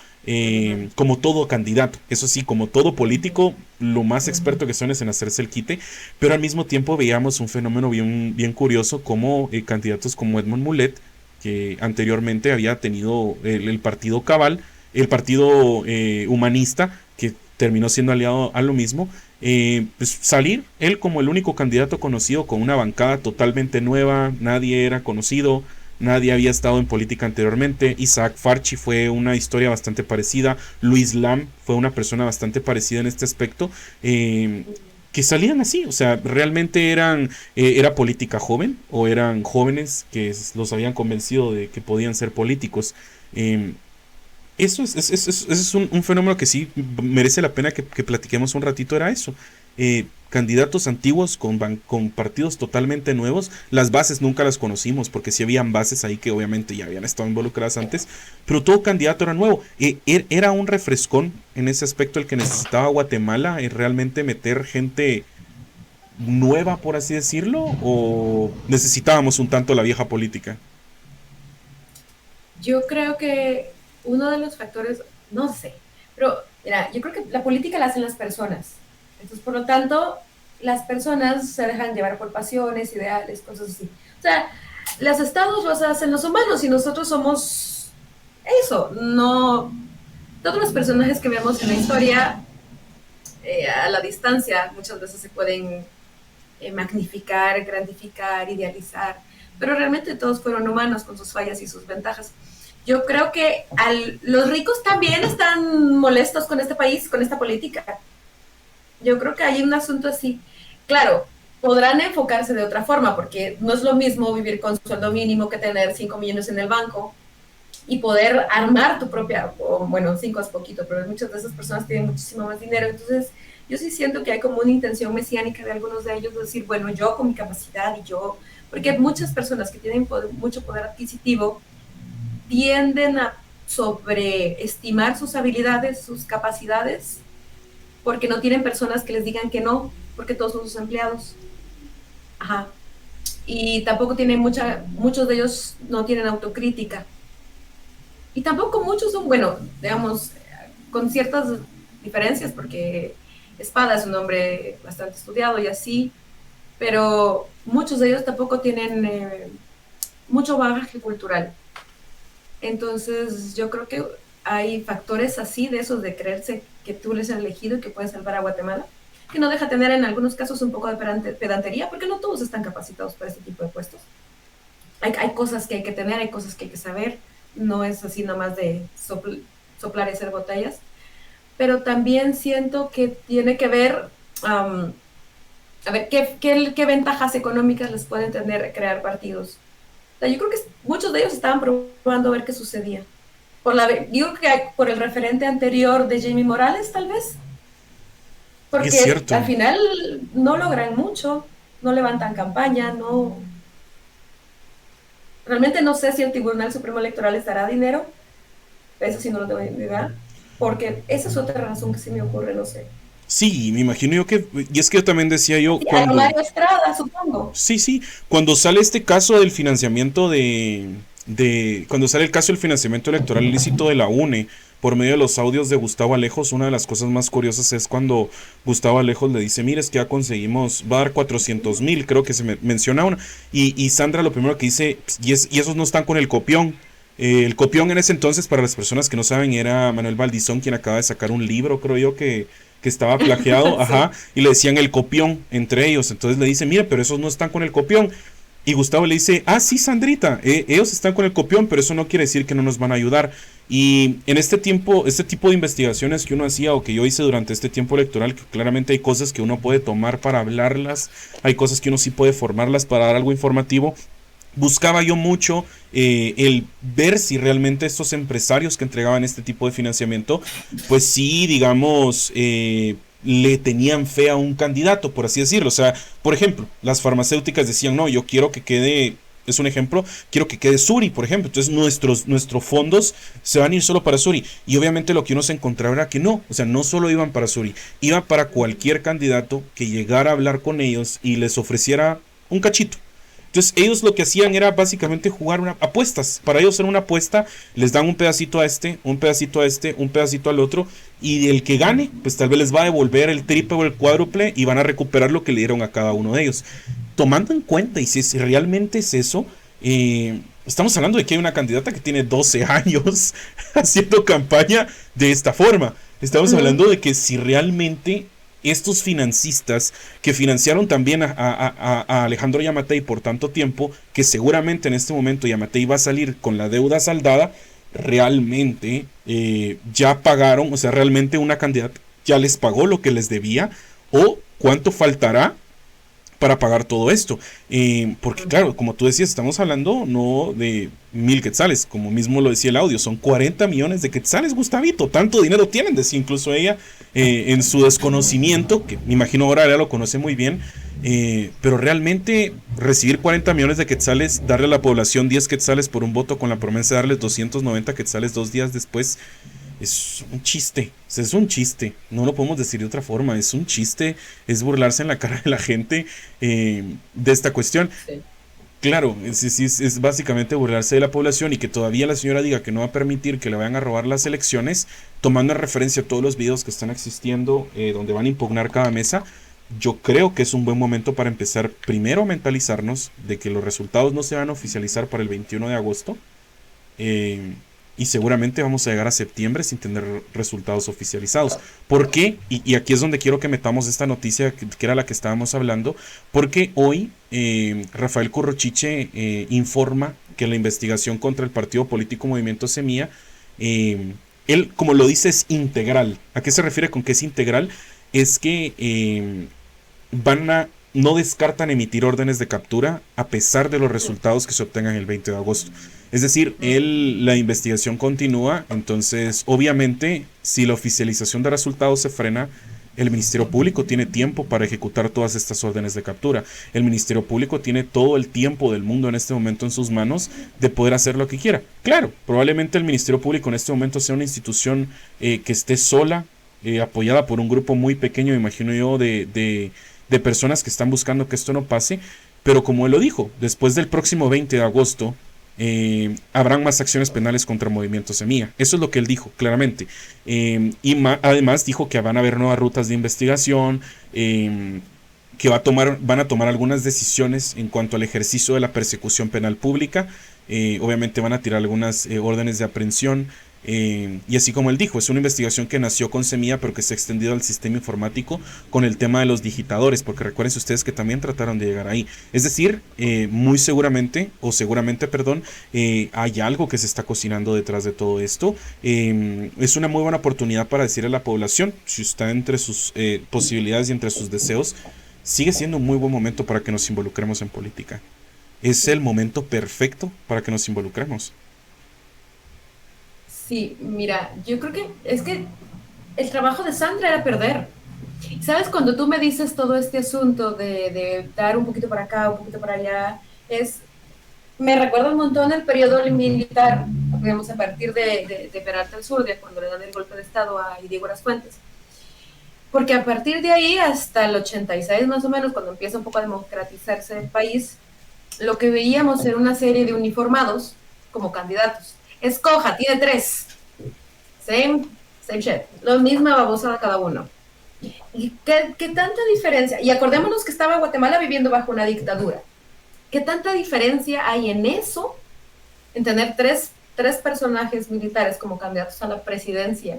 como todo candidato, eso sí, como todo político, lo más experto que son es en hacerse el quite, pero al mismo tiempo veíamos un fenómeno bien curioso como candidatos como Edmond Mulet, que anteriormente había tenido el partido Cabal, el partido humanista, que terminó siendo aliado a lo mismo, pues salir él como el único candidato conocido con una bancada totalmente nueva, nadie era conocido, nadie había estado en política anteriormente. Isaac Farchi fue una historia bastante parecida, Luis Lam fue una persona bastante parecida en este aspecto, que salían así, o sea, realmente era política joven o eran jóvenes que los habían convencido de que podían ser políticos. Eso es un fenómeno que sí merece la pena que platiquemos un ratito, era eso. Candidatos antiguos con partidos totalmente nuevos, las bases nunca las conocimos, porque sí habían bases ahí que obviamente ya habían estado involucradas antes, pero todo candidato era nuevo. Era un refrescón en ese aspecto el que necesitaba Guatemala, realmente meter gente nueva, por así decirlo, o necesitábamos un tanto la vieja política. Yo creo que uno de los factores, no sé, pero mira, yo creo que la política la hacen las personas. Entonces, por lo tanto, las personas se dejan llevar por pasiones, ideales, cosas así. O sea, los estados los hacen los humanos y nosotros somos eso. No, todos los personajes que vemos en la historia a la distancia muchas veces se pueden magnificar, grandificar, idealizar, pero realmente todos fueron humanos con sus fallas y sus ventajas. Yo creo que los ricos también están molestos con este país, con esta política. Yo creo que hay un asunto así. Claro, podrán enfocarse de otra forma, porque no es lo mismo vivir con sueldo mínimo que tener 5 millones en el banco y poder armar tu propia, o bueno, 5 es poquito, pero muchas de esas personas tienen muchísimo más dinero. Entonces, yo sí siento que hay como una intención mesiánica de algunos de ellos de decir, bueno, yo con mi capacidad y yo, porque hay muchas personas que tienen mucho poder adquisitivo tienden a sobreestimar sus habilidades, sus capacidades, porque no tienen personas que les digan que no, porque todos son sus empleados. Ajá. Y tampoco tienen muchos de ellos no tienen autocrítica. Y tampoco muchos son, bueno, digamos, con ciertas diferencias, porque Espada es un hombre bastante estudiado y así, pero muchos de ellos tampoco tienen mucho bagaje cultural. Entonces, yo creo que hay factores así de esos de creerse que tú eres el elegido y que puedes salvar a Guatemala, que no deja tener en algunos casos un poco de pedantería, porque no todos están capacitados para este tipo de puestos. Hay cosas que hay que tener, hay cosas que hay que saber, no es así nomás de soplar y hacer botellas, pero también siento que tiene que ver, a ver, ¿qué ventajas económicas les pueden tener crear partidos? O sea, yo creo que muchos de ellos estaban probando a ver qué sucedía. Digo que por el referente anterior de Jamie Morales, tal vez, Es porque cierto. al final no logran mucho, no levantan campaña, no. Realmente no sé si el Tribunal Supremo Electoral les dará dinero, eso sí no lo debo negar, porque esa es otra razón que se me ocurre, no sé. Sí, me imagino yo que, y es que yo también decía yo Sí, a lo cuando, Mario Estrada, supongo. sí, sí, cuando sale este caso del financiamiento cuando sale el caso del financiamiento electoral ilícito de la UNE por medio de los audios de Gustavo Alejos, una de las cosas más curiosas es cuando Gustavo Alejos le dice, mire, es que ya conseguimos, va a dar 400,000, creo que se menciona una, y Sandra lo primero que dice, y esos no están con el copión. El copión en ese entonces, para las personas que no saben, era Manuel Valdizón, quien acaba de sacar un libro, creo yo, que estaba plagiado, ajá, Sí. y le decían el copión entre ellos. Entonces le dice, mira, pero esos no están con el copión. Y Gustavo le dice, ah, sí, Sandrita, ellos están con el copión, pero eso no quiere decir que no nos van a ayudar. Y en este tipo de investigaciones que uno hacía o que yo hice durante este tiempo electoral, que claramente hay cosas que uno puede tomar para hablarlas, hay cosas que uno sí puede formarlas para dar algo informativo. Buscaba yo mucho el ver si realmente estos empresarios que entregaban este tipo de financiamiento, pues sí, digamos, le tenían fe a un candidato, por así decirlo. O sea, por ejemplo, las farmacéuticas decían, no, yo quiero que quede, es un ejemplo, quiero que quede Suri, por ejemplo. Entonces nuestros fondos se van a ir solo para Suri. Y obviamente lo que uno se encontraba era que no, o sea, no solo iban para Suri, iban para cualquier candidato que llegara a hablar con ellos y les ofreciera un cachito. Entonces ellos lo que hacían era básicamente jugar apuestas. Para ellos era una apuesta, les dan un pedacito a este, un pedacito a este, un pedacito al otro, y el que gane, pues tal vez les va a devolver el triple o el cuádruple y van a recuperar lo que le dieron a cada uno de ellos. Tomando en cuenta, y si realmente es eso, estamos hablando de que hay una candidata que tiene 12 años haciendo campaña de esta forma. Estamos Ujú. hablando de que si realmente estos financistas que financiaron también a Alejandro Yamatei por tanto tiempo, que seguramente en este momento Yamatei va a salir con la deuda saldada, realmente ya pagaron, o sea, realmente una candidata ya les pagó lo que les debía, o cuánto faltará para pagar todo esto. Porque claro, como tú decías, estamos hablando no de 1,000 quetzales, como mismo lo decía el audio, son 40 millones de quetzales, Gustavito, tanto dinero tienen, decía incluso ella, en su desconocimiento, que me imagino ahora ya lo conoce muy bien, pero realmente recibir 40 millones de quetzales, darle a la población 10 quetzales por un voto con la promesa de darles 290 quetzales 2 días después, es un chiste, o sea, es un chiste, no lo podemos decir de otra forma, es un chiste, es burlarse en la cara de la gente de esta cuestión. Sí. Claro, es básicamente burlarse de la población y que todavía la señora diga que no va a permitir que le vayan a robar las elecciones, tomando en referencia todos los videos que están existiendo donde van a impugnar cada mesa. Yo creo que es un buen momento para empezar primero a mentalizarnos de que los resultados no se van a oficializar para el 21 de agosto. eh, y seguramente vamos a llegar a septiembre sin tener resultados oficializados. ¿Por qué? Y aquí es donde quiero que metamos esta noticia que era la que estábamos hablando, porque hoy Rafael Corrochiche informa que la investigación contra el partido político Movimiento Semilla, él, como lo dice, es integral. ¿A qué se refiere con que es integral? Es que no descartan emitir órdenes de captura a pesar de los resultados que se obtengan el 20 de agosto. Es decir, la investigación continúa, entonces obviamente si la oficialización de resultados se frena, el Ministerio Público tiene tiempo para ejecutar todas estas órdenes de captura. El Ministerio Público tiene todo el tiempo del mundo en este momento en sus manos de poder hacer lo que quiera. Claro, probablemente el Ministerio Público en este momento sea una institución que esté sola, apoyada por un grupo muy pequeño, imagino yo, de personas que están buscando que esto no pase, pero como él lo dijo, después del próximo 20 de agosto habrán más acciones penales contra Movimiento Semilla. Eso es lo que él dijo, claramente. Además dijo que van a haber nuevas rutas de investigación, que van a tomar algunas decisiones en cuanto al ejercicio de la persecución penal pública. Obviamente van a tirar algunas órdenes de aprehensión. Y así como él dijo, es una investigación que nació con Semilla pero que se ha extendido al sistema informático con el tema de los digitadores, porque recuerden ustedes que también trataron de llegar ahí. Es decir, muy seguramente, perdón, hay algo que se está cocinando detrás de todo esto. Es una muy buena oportunidad para decirle a la población, si está entre sus posibilidades y entre sus deseos, sigue siendo un muy buen momento para que nos involucremos en política. Es el momento perfecto para que nos involucremos. Sí, mira, yo creo que es que el trabajo de Sandra era perder. ¿Sabes? Cuando tú me dices todo este asunto de dar un poquito para acá, un poquito para allá, me recuerda un montón el periodo militar, digamos, a partir de Peralta al Sur, de cuando le dan el golpe de Estado a Diego Las Fuentes. Porque a partir de ahí hasta el 86 más o menos, cuando empieza un poco a democratizarse el país, lo que veíamos era una serie de uniformados como candidatos. Escoja, tiene 3. Same shit. Lo misma babosada cada uno. ¿Y qué tanta diferencia? Y acordémonos que estaba Guatemala viviendo bajo una dictadura. ¿Qué tanta diferencia hay en eso? En tener tres personajes militares como candidatos a la presidencia.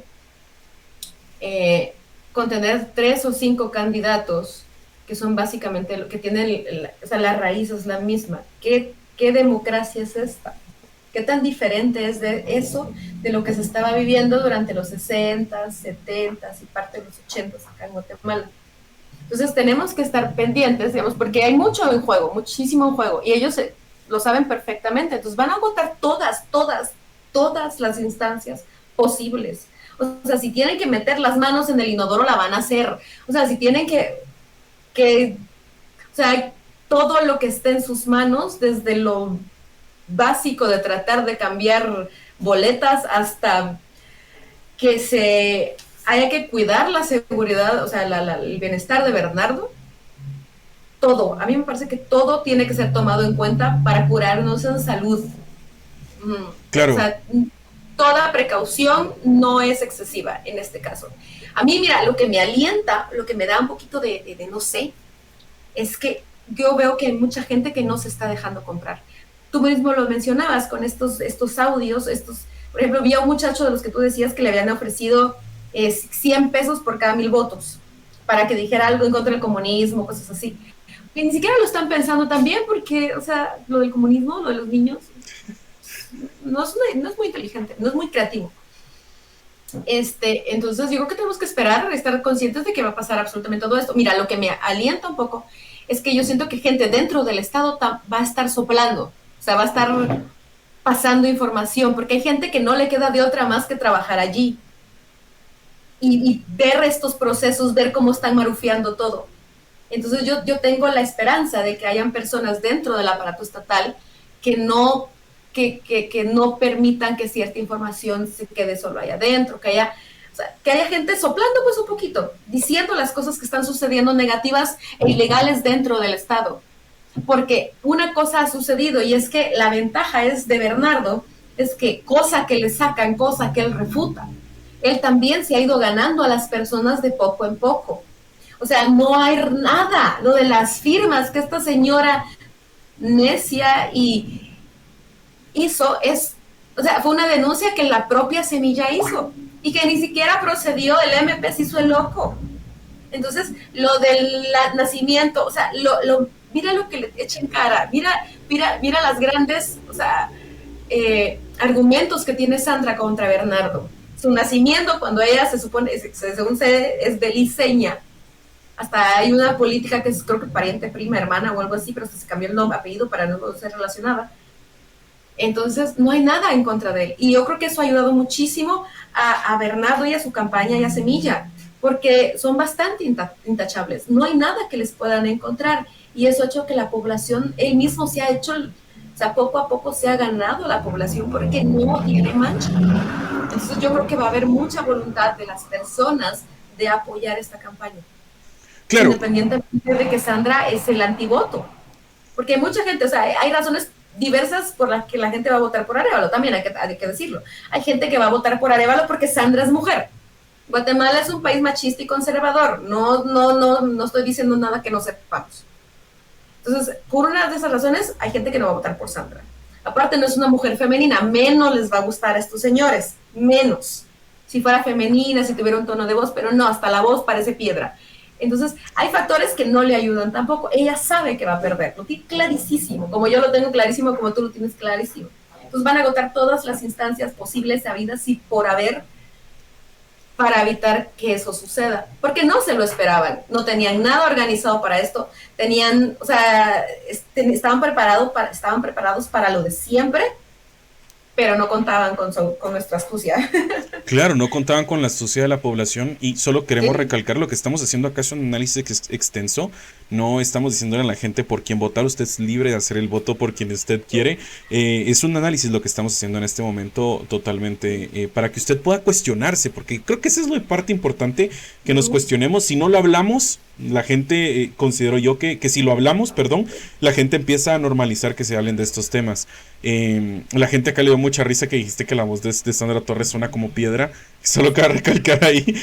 Con tener 3 o 5 candidatos que son básicamente lo que tienen, la raíz es la misma. ¿Qué democracia es esta? ¿Qué tan diferente es de eso de lo que se estaba viviendo durante los 60, 70 y parte de los 80 acá en Guatemala? Entonces tenemos que estar pendientes, digamos, porque hay mucho en juego, muchísimo en juego, y ellos lo saben perfectamente. Entonces van a agotar todas las instancias posibles. O sea, si tienen que meter las manos en el inodoro, la van a hacer. O sea, si tienen o sea, todo lo que esté en sus manos, desde lo básico de tratar de cambiar boletas hasta que haya que cuidar la seguridad, o sea, el bienestar de Bernardo. Todo, a mí me parece que todo tiene que ser tomado en cuenta para curarnos en salud. Claro. O sea, toda precaución no es excesiva en este caso. A mí, mira, lo que me alienta, lo que me da un poquito de no sé, es que yo veo que hay mucha gente que no se está dejando comprar. Tú mismo lo mencionabas con estos audios, por ejemplo, vi a un muchacho de los que tú decías que le habían ofrecido 100 pesos por cada 1000 votos para que dijera algo en contra del comunismo, cosas así. Y ni siquiera lo están pensando también porque, o sea, lo del comunismo, lo de los niños, no es muy inteligente, no es muy creativo. Entonces yo creo que tenemos que esperar, estar conscientes de que va a pasar absolutamente todo esto. Mira, lo que me alienta un poco es que yo siento que gente dentro del Estado va a estar soplando. O sea, va a estar pasando información, porque hay gente que no le queda de otra más que trabajar allí y ver estos procesos, ver cómo están marufiando todo. Entonces yo tengo la esperanza de que hayan personas dentro del aparato estatal que no permitan que cierta información se quede solo ahí adentro, que haya gente soplando pues un poquito, diciendo las cosas que están sucediendo negativas e ilegales dentro del Estado. Porque una cosa ha sucedido y es que la ventaja es de Bernardo, es que cosa que le sacan, cosa que él refuta, él también se ha ido ganando a las personas de poco en poco. O sea, no hay nada, lo de las firmas que esta señora necia y hizo es O sea, fue una denuncia que la propia Semilla hizo y que ni siquiera procedió, el MP se hizo el loco. Entonces, lo del nacimiento, o sea, mira lo que le echa en cara, mira las grandes, o sea, argumentos que tiene Sandra contra Bernardo. Su nacimiento, cuando ella se supone, según es beliceña, hasta hay una política que es, creo que pariente, prima, hermana o algo así, pero se cambió el nombre, apellido para no ser relacionada. Entonces, no hay nada en contra de él. Y yo creo que eso ha ayudado muchísimo a Bernardo y a su campaña y a Semilla, porque son bastante intachables. No hay nada que les puedan encontrar. Y eso ha hecho que la población, él mismo se ha hecho, o sea, poco a poco se ha ganado la población porque no tiene mancha. Entonces, yo creo que va a haber mucha voluntad de las personas de apoyar esta campaña. Claro. Independientemente de que Sandra es el antivoto. Porque hay mucha gente, o sea, hay razones diversas por las que la gente va a votar por Arévalo, también hay que decirlo. Hay gente que va a votar por Arévalo porque Sandra es mujer. Guatemala es un país machista y conservador. No estoy diciendo nada que no sepamos. Entonces, por una de esas razones, hay gente que no va a votar por Sandra. Aparte, no es una mujer femenina, menos les va a gustar a estos señores, menos. Si fuera femenina, si tuviera un tono de voz, pero no, hasta la voz parece piedra. Entonces, hay factores que no le ayudan tampoco. Ella sabe que va a perder, lo tiene clarísimo, como yo lo tengo clarísimo, como tú lo tienes clarísimo. Entonces, van a agotar todas las instancias posibles, habidas y por haber, para evitar que eso suceda. Porque no se lo esperaban, no tenían nada organizado para esto, tenían, o sea, estaban preparados para lo de siempre, pero no contaban con nuestra astucia. Claro, no contaban con la astucia de la población y solo queremos recalcar lo que estamos haciendo acá es un análisis extenso. No estamos diciéndole a la gente por quién votar, usted es libre de hacer el voto por quien usted quiere. Es un análisis lo que estamos haciendo en este momento totalmente para que usted pueda cuestionarse, porque creo que esa es la parte importante, que nos cuestionemos. Si no lo hablamos, la gente, considero yo que si lo hablamos, la gente empieza a normalizar que se hablen de estos temas. La gente acá le dio mucha risa que dijiste que la voz de Sandra Torres suena como piedra, solo cabe recalcar ahí.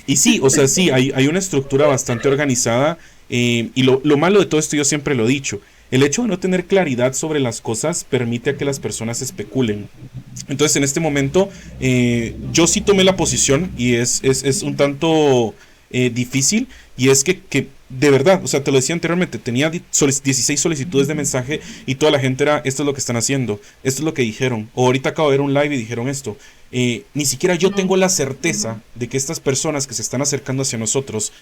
Y sí, o sea, sí, hay una estructura bastante organizada. Y lo malo de todo esto, yo siempre lo he dicho, el hecho de no tener claridad sobre las cosas permite a que las personas especulen. Entonces, en este momento, yo sí tomé la posición y es un tanto difícil, y es que de verdad, o sea, te lo decía anteriormente, tenía 16 solicitudes de mensaje y toda la gente era, esto es lo que están haciendo, esto es lo que dijeron, o ahorita acabo de ver un live y dijeron esto. Ni siquiera yo tengo la certeza de que estas personas que se están acercando hacia nosotros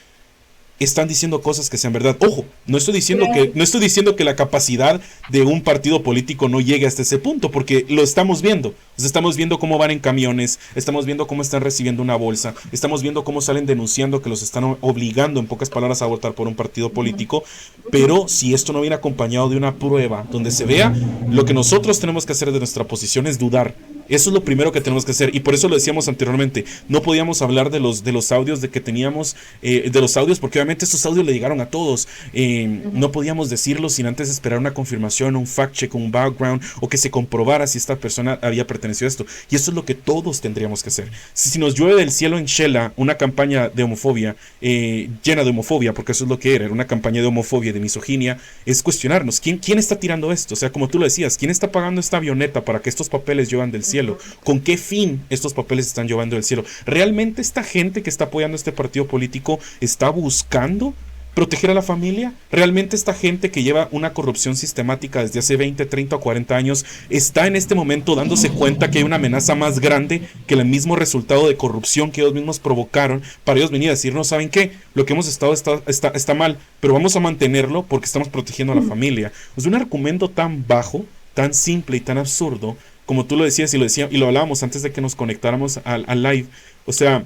están diciendo cosas que sean verdad. Ojo, no estoy diciendo que la capacidad de un partido político no llegue hasta ese punto, porque lo estamos viendo. O sea, estamos viendo cómo van en camiones, estamos viendo cómo están recibiendo una bolsa, estamos viendo cómo salen denunciando que los están obligando, en pocas palabras, a votar por un partido político. Pero si esto no viene acompañado de una prueba donde se vea, lo que nosotros tenemos que hacer de nuestra posición es dudar. Eso es lo primero que tenemos que hacer, y por eso lo decíamos anteriormente, no podíamos hablar de los audios de que teníamos, de los audios, porque obviamente estos audios le llegaron a todos. No podíamos decirlos sin antes esperar una confirmación, un fact check, un background, o que se comprobara si esta persona había pertenecido a esto. Y eso es lo que todos tendríamos que hacer. Si nos llueve del cielo en Shela una campaña de homofobia, llena de homofobia, porque eso es lo que era una campaña de homofobia y de misoginia, es cuestionarnos, ¿quién está tirando esto? O sea, como tú lo decías, ¿quién está pagando esta avioneta para que estos papeles lluevan del cielo? ¿Con qué fin estos papeles están llevando del cielo? ¿Realmente esta gente que está apoyando este partido político está buscando proteger a la familia? ¿Realmente esta gente que lleva una corrupción sistemática desde hace 20, 30 o 40 años está en este momento dándose cuenta que hay una amenaza más grande que el mismo resultado de corrupción que ellos mismos provocaron, para ellos venir a decir, no, ¿saben qué? Lo que hemos estado está mal, pero vamos a mantenerlo porque estamos protegiendo a la familia? Es un argumento tan bajo, tan simple y tan absurdo, como tú lo decías y lo hablábamos antes de que nos conectáramos al live. O sea,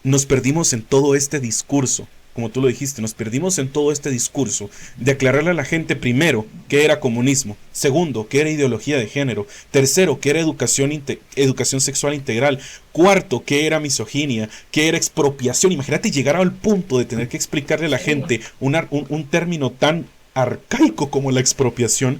nos perdimos en todo este discurso, como tú lo dijiste, nos perdimos en todo este discurso de aclararle a la gente, primero, qué era comunismo, segundo, qué era ideología de género, tercero, qué era educación sexual integral, cuarto, qué era misoginia, qué era expropiación. Imagínate llegar al punto de tener que explicarle a la gente un término tan arcaico como la expropiación.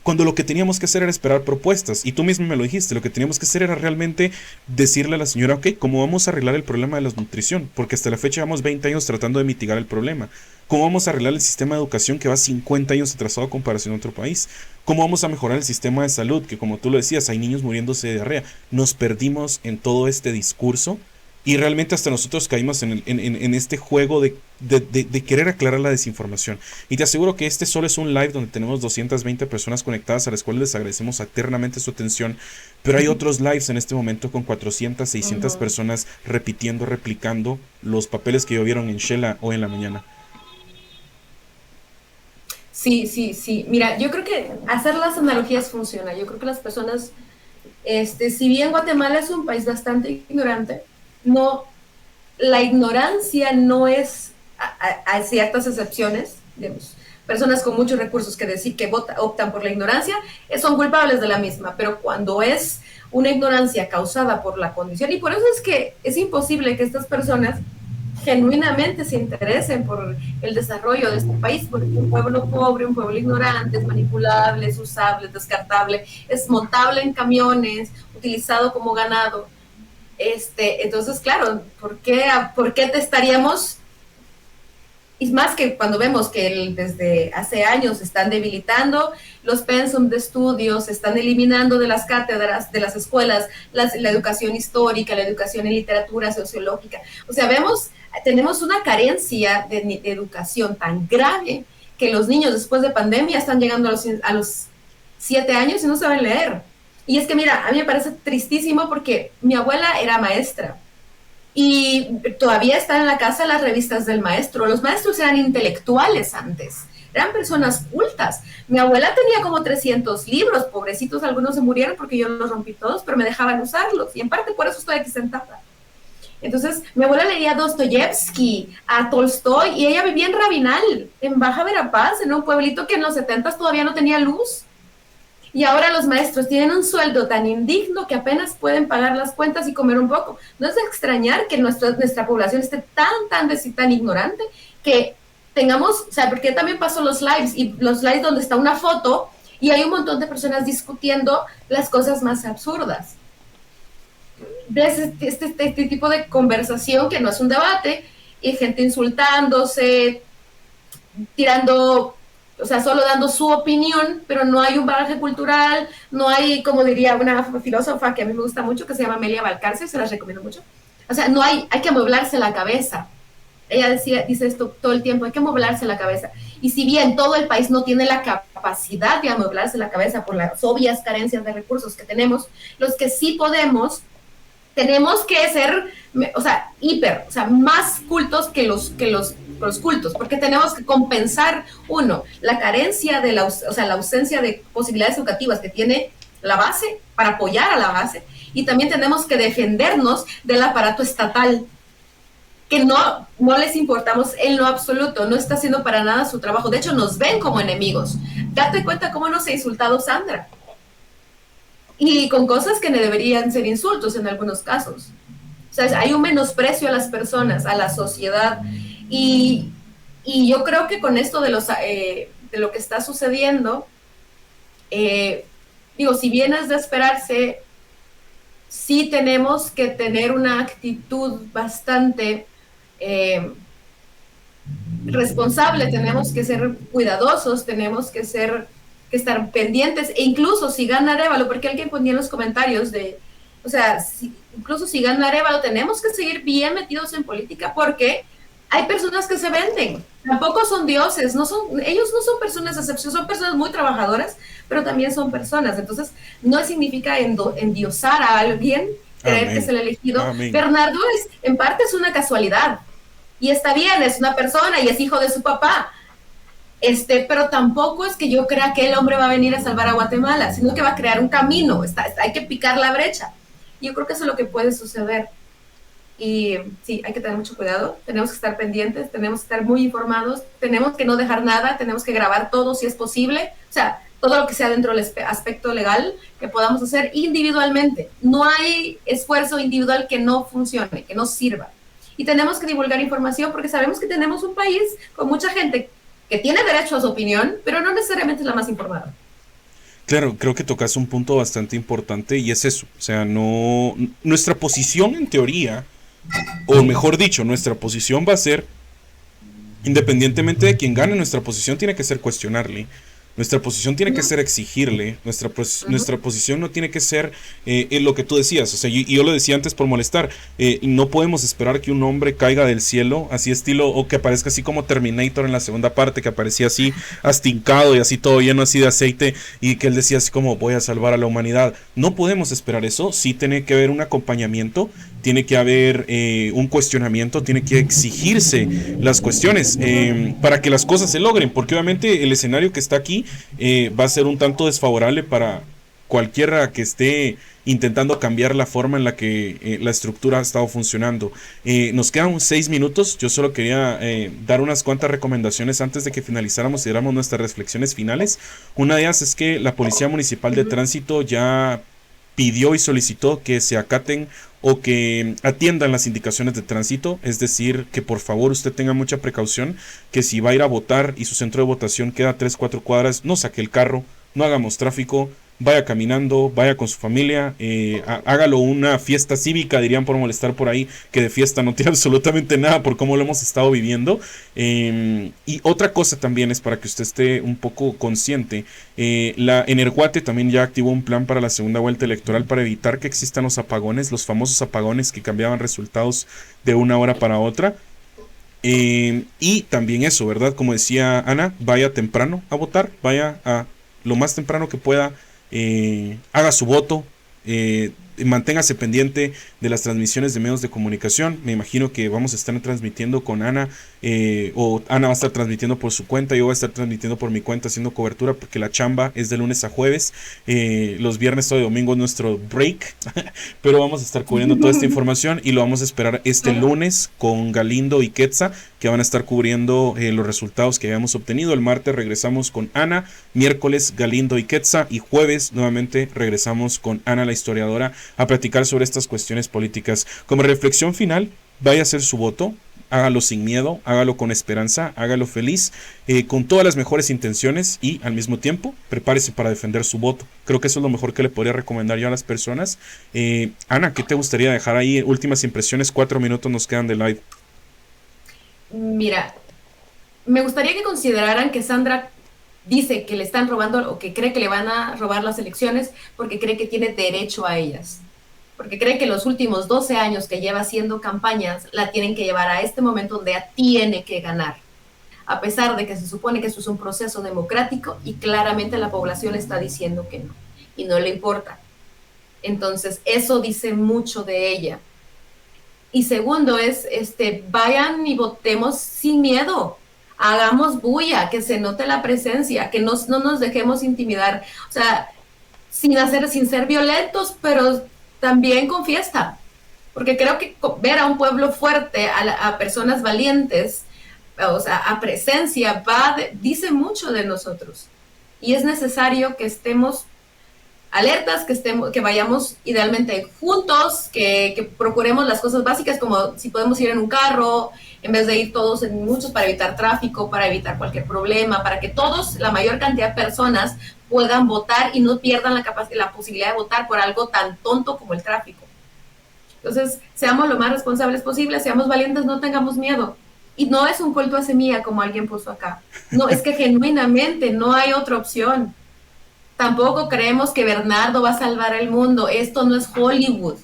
cuando lo que teníamos que hacer era esperar propuestas. Y tú mismo me lo dijiste, lo que teníamos que hacer era realmente decirle a la señora, ok, ¿cómo vamos a arreglar el problema de la nutrición? Porque hasta la fecha llevamos 20 años tratando de mitigar el problema. ¿Cómo vamos a arreglar el sistema de educación que va 50 años atrasado a comparación a otro país? ¿Cómo vamos a mejorar el sistema de salud? Que como tú lo decías, hay niños muriéndose de diarrea. Nos perdimos en todo este discurso y realmente hasta nosotros caímos en este juego de querer aclarar la desinformación. Y te aseguro que este solo es un live donde tenemos 220 personas conectadas, a las cuales les agradecemos eternamente su atención. Pero hay otros lives en este momento con 400, 600 personas repitiendo, replicando los papeles que vieron en Shela hoy en la mañana. Sí, sí, sí. Mira, yo creo que hacer las analogías funciona. Yo creo que las personas, si bien Guatemala es un país bastante ignorante, no, la ignorancia no es, hay ciertas excepciones, digamos, personas con muchos recursos que decir que optan por la ignorancia, son culpables de la misma, pero cuando es una ignorancia causada por la condición, y por eso es que es imposible que estas personas genuinamente se interesen por el desarrollo de este país, porque un pueblo pobre, un pueblo ignorante, es manipulable, es usable, es descartable, es montable en camiones, utilizado como ganado. Entonces, claro, ¿por qué te estaríamos? Y más que cuando vemos que desde hace años están debilitando los pensum de estudios, se están eliminando de las cátedras, de las escuelas, la educación histórica, la educación en literatura sociológica. O sea, tenemos una carencia de educación tan grave que los niños después de pandemia están llegando a los 7 años y no saben leer. Y es que, mira, a mí me parece tristísimo porque mi abuela era maestra y todavía están en la casa las revistas del maestro. Los maestros eran intelectuales antes, eran personas cultas. Mi abuela tenía como 300 libros, pobrecitos, algunos se murieron porque yo los rompí todos, pero me dejaban usarlos y en parte por eso estoy aquí sentada. Entonces, mi abuela leía a Dostoyevsky, a Tolstoy, y ella vivía en Rabinal, en Baja Verapaz, en un pueblito que en los 70 todavía no tenía luz. Y ahora los maestros tienen un sueldo tan indigno que apenas pueden pagar las cuentas y comer un poco. No es de extrañar que nuestra población esté tan ignorante que tengamos, o sea, porque también paso los lives, y los lives donde está una foto y hay un montón de personas discutiendo las cosas más absurdas. Ves este tipo de conversación que no es un debate, y gente insultándose, tirando, o sea, solo dando su opinión, pero no hay un bagaje cultural, no hay, como diría una filósofa que a mí me gusta mucho, que se llama Amelia Valcárcel, se las recomiendo mucho. O sea, hay que amueblarse la cabeza. Ella dice esto todo el tiempo, hay que amueblarse la cabeza. Y si bien todo el país no tiene la capacidad de amueblarse la cabeza por las obvias carencias de recursos que tenemos, los que sí podemos, tenemos que ser, o sea, más cultos que los cultos, porque tenemos que compensar, uno, la carencia de la ausencia de posibilidades educativas que tiene la base, para apoyar a la base, y también tenemos que defendernos del aparato estatal, que no les importamos en lo absoluto, no está haciendo para nada su trabajo, de hecho nos ven como enemigos. Date cuenta cómo nos ha insultado Sandra, y con cosas que no deberían ser insultos en algunos casos. O sea, hay un menosprecio a las personas, a la sociedad, y yo creo que con esto de lo que está sucediendo, si bien es de esperarse, sí tenemos que tener una actitud bastante responsable, tenemos que ser cuidadosos, tenemos que estar pendientes, e incluso si gana Arévalo, porque alguien ponía en los comentarios incluso si gana Arévalo, tenemos que seguir bien metidos en política, porque hay personas que se venden, tampoco son dioses, ellos no son personas de excepción, son personas muy trabajadoras, pero también son personas. Entonces no significa endiosar a alguien, creer que es el elegido. Amén. Bernardo en parte es una casualidad, y está bien, es una persona y es hijo de su papá, pero tampoco es que yo crea que el hombre va a venir a salvar a Guatemala, sino que va a crear un camino, hay que picar la brecha. Yo creo que eso es lo que puede suceder. Y sí, hay que tener mucho cuidado, tenemos que estar pendientes, tenemos que estar muy informados, tenemos que no dejar nada, tenemos que grabar todo si es posible, o sea, todo lo que sea dentro del aspecto legal que podamos hacer individualmente. No hay esfuerzo individual que no funcione, que no sirva. Y tenemos que divulgar información porque sabemos que tenemos un país con mucha gente que tiene derecho a su opinión, pero no necesariamente es la más informada. Claro, creo que tocas un punto bastante importante y es eso. O sea, no. Nuestra posición en teoría, o mejor dicho, nuestra posición va a ser, independientemente de quien gane, nuestra posición tiene que ser cuestionarle. Nuestra posición tiene que ser exigirle. Nuestra posición no tiene que ser lo que tú decías. O sea, y yo lo decía antes por molestar. No podemos esperar que un hombre caiga del cielo, así estilo, o que aparezca así como Terminator en la segunda parte, que aparecía así astincado y así todo lleno así de aceite, y que él decía así como voy a salvar a la humanidad. No podemos esperar eso. Sí tiene que haber un acompañamiento, tiene que haber un cuestionamiento, tiene que exigirse las cuestiones para que las cosas se logren, porque obviamente el escenario que está aquí va a ser un tanto desfavorable para cualquiera que esté intentando cambiar la forma en la que la estructura ha estado funcionando. Nos quedan 6 minutos, yo solo quería dar unas cuantas recomendaciones antes de que finalizáramos y diéramos nuestras reflexiones finales. Una de ellas es que la Policía Municipal de Tránsito ya pidió y solicitó que se acaten o que atiendan las indicaciones de tránsito, es decir, que por favor usted tenga mucha precaución, que si va a ir a votar y su centro de votación queda a 3-4 cuadras, no saque el carro, no hagamos tráfico, vaya caminando, vaya con su familia, hágalo una fiesta cívica, dirían por molestar por ahí, que de fiesta no tiene absolutamente nada por cómo lo hemos estado viviendo. Y otra cosa también es para que usted esté un poco consciente, la Energuate también ya activó un plan para la segunda vuelta electoral para evitar que existan los apagones, los famosos apagones que cambiaban resultados de una hora para otra. Y también eso, ¿verdad? Como decía Ana, vaya temprano a votar, vaya a lo más temprano que pueda, haga su voto, manténgase pendiente de las transmisiones de medios de comunicación. Me imagino que vamos a estar transmitiendo con Ana, o Ana va a estar transmitiendo por su cuenta, yo voy a estar transmitiendo por mi cuenta haciendo cobertura porque la chamba es de lunes a jueves, los viernes o domingo es nuestro break, pero vamos a estar cubriendo toda esta información y lo vamos a esperar este lunes con Galindo y Quetza, que van a estar cubriendo los resultados que habíamos obtenido. El martes regresamos con Ana, miércoles Galindo y Quetza, y jueves nuevamente regresamos con Ana la historiadora a platicar sobre estas cuestiones políticas. Como reflexión final, vaya a hacer su voto, hágalo sin miedo, hágalo con esperanza, hágalo feliz, con todas las mejores intenciones, y al mismo tiempo prepárese para defender su voto. Creo que eso es lo mejor que le podría recomendar yo a las personas. Ana, ¿qué te gustaría dejar ahí? Últimas impresiones, 4 minutos nos quedan de live. Mira, me gustaría que consideraran que Sandra dice que le están robando o que cree que le van a robar las elecciones porque cree que tiene derecho a ellas, porque cree que los últimos 12 años que lleva haciendo campañas la tienen que llevar a este momento donde ya tiene que ganar, a pesar de que se supone que eso es un proceso democrático y claramente la población le está diciendo que no y no le importa. Entonces eso dice mucho de ella. Y segundo es, vayan y votemos sin miedo, hagamos bulla, que se note la presencia, que no nos dejemos intimidar, o sea, sin ser violentos, pero también con fiesta, porque creo que ver a un pueblo fuerte, a personas valientes, o sea, a presencia, dice mucho de nosotros, y es necesario que estemos alertas, que vayamos idealmente juntos, que procuremos las cosas básicas, como si podemos ir en un carro, en vez de ir todos en muchos, para evitar tráfico, para evitar cualquier problema, para que todos, la mayor cantidad de personas, puedan votar y no pierdan la posibilidad de votar por algo tan tonto como el tráfico. Entonces, seamos lo más responsables posible, seamos valientes, no tengamos miedo. Y no es un culto a semilla, como alguien puso acá. No, es que genuinamente no hay otra opción. Tampoco creemos que Bernardo va a salvar el mundo. Esto no es Hollywood.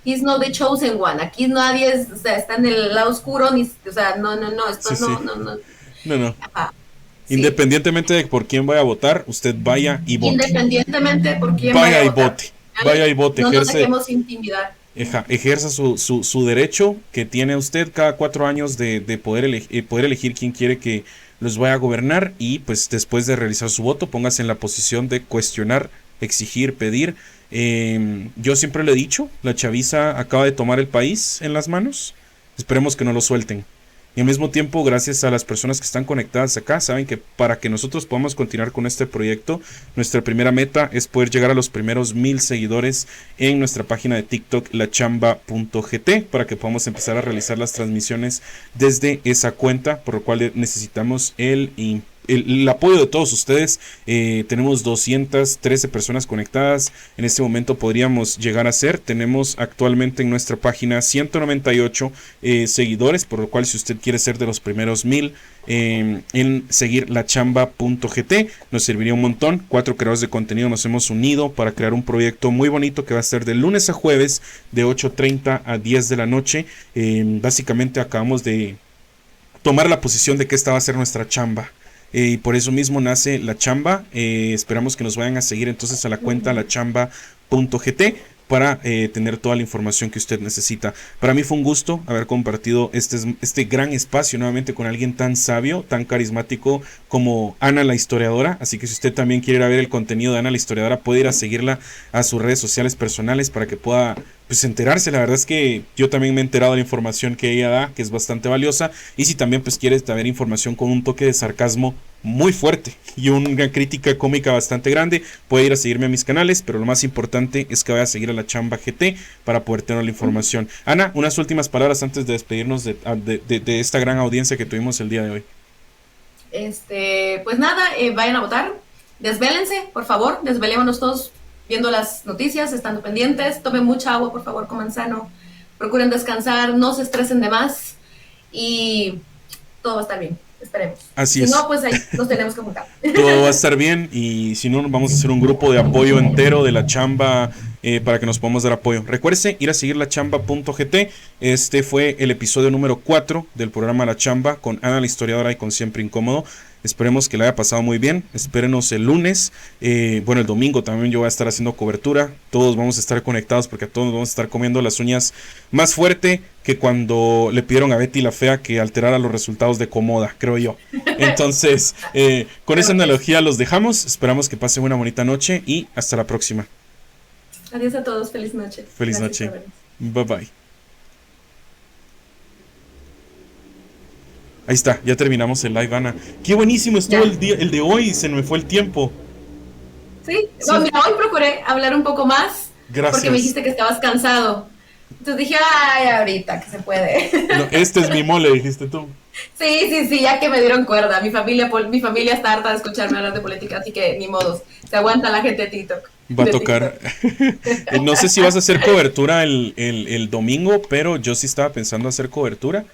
He's not the chosen one. Aquí nadie está en el lado oscuro, no. Esto Sí, no. Ajá, sí. Independientemente de por quién vaya a votar, usted vaya y vote. Independientemente de por quién vaya y vote. Vaya y vote. No nos dejemos intimidar. Ejerza su derecho que tiene usted cada 4 años de poder elegir quién quiere que los vaya a gobernar, y pues después de realizar su voto póngase en la posición de cuestionar, exigir, pedir. Yo siempre lo he dicho, la chaviza acaba de tomar el país en las manos, esperemos que no lo suelten. Y al mismo tiempo, gracias a las personas que están conectadas acá, saben que para que nosotros podamos continuar con este proyecto, nuestra primera meta es poder llegar a los primeros 1000 seguidores en nuestra página de TikTok, lachamba.gt, para que podamos empezar a realizar las transmisiones desde esa cuenta, por lo cual necesitamos el el apoyo de todos ustedes. Tenemos 213 personas conectadas. En este momento podríamos llegar a ser. Tenemos actualmente en nuestra página 198 seguidores, por lo cual si usted quiere ser de los primeros 1000 en seguir lachamba.gt nos serviría un montón. 4 creadores de contenido nos hemos unido para crear un proyecto muy bonito que va a ser de lunes a jueves de 8:30 a 10 de la noche. Básicamente acabamos de tomar la posición de que esta va a ser nuestra chamba. Y por eso mismo nace La Chamba. Esperamos que nos vayan a seguir entonces a la cuenta lachamba.gt para tener toda la información que usted necesita. Para mí fue un gusto haber compartido este gran espacio nuevamente con alguien tan sabio, tan carismático como Ana la historiadora. Así que si usted también quiere ir a ver el contenido de Ana la historiadora, puede ir a seguirla a sus redes sociales personales para que pueda pues enterarse. La verdad es que yo también me he enterado de la información que ella da, que es bastante valiosa. Y si también pues quieres saber información con un toque de sarcasmo muy fuerte y una crítica cómica bastante grande, puede ir a seguirme a mis canales, pero lo más importante es que vaya a seguir a La Chamba GT para poder tener la información. Ana, unas últimas palabras antes de despedirnos de esta gran audiencia que tuvimos el día de hoy. Pues nada, vayan a votar, desvélense, por favor, desvelémonos todos viendo las noticias, estando pendientes, tomen mucha agua, por favor, coman sano, procuren descansar, no se estresen de más y todo va a estar bien. Esperemos. Así es. Si no, pues ahí nos tenemos que juntar. Todo va a estar bien y si no, vamos a hacer un grupo de apoyo entero de La Chamba para que nos podamos dar apoyo. Recuerde ir a seguir lachamba.gt. Este fue el episodio número 4 del programa La Chamba con Ana la historiadora y con Siempre Incómodo. Esperemos que la haya pasado muy bien. Espérenos el lunes. El domingo también yo voy a estar haciendo cobertura. Todos vamos a estar conectados porque a todos nos vamos a estar comiendo las uñas más fuerte que cuando le pidieron a Betty la Fea que alterara los resultados de Comoda, creo yo. Entonces, con esa analogía los dejamos. Esperamos que pasen una bonita noche y hasta la próxima. Adiós a todos. Feliz noche. Feliz noche. Bye bye. Ahí está, ya terminamos el live, Ana. Qué buenísimo estuvo el de hoy, se me fue el tiempo. Sí, no, mira, hoy procuré hablar un poco más. Gracias. Porque me dijiste que estabas cansado. Entonces dije, ay, ahorita que se puede. No, este es mi mole, dijiste tú. Sí, ya que me dieron cuerda. Mi familia está harta de escucharme hablar de política, así que ni modos. Se aguanta la gente de TikTok. Va a tocar. No sé si vas a hacer cobertura el domingo, pero yo sí estaba pensando hacer cobertura.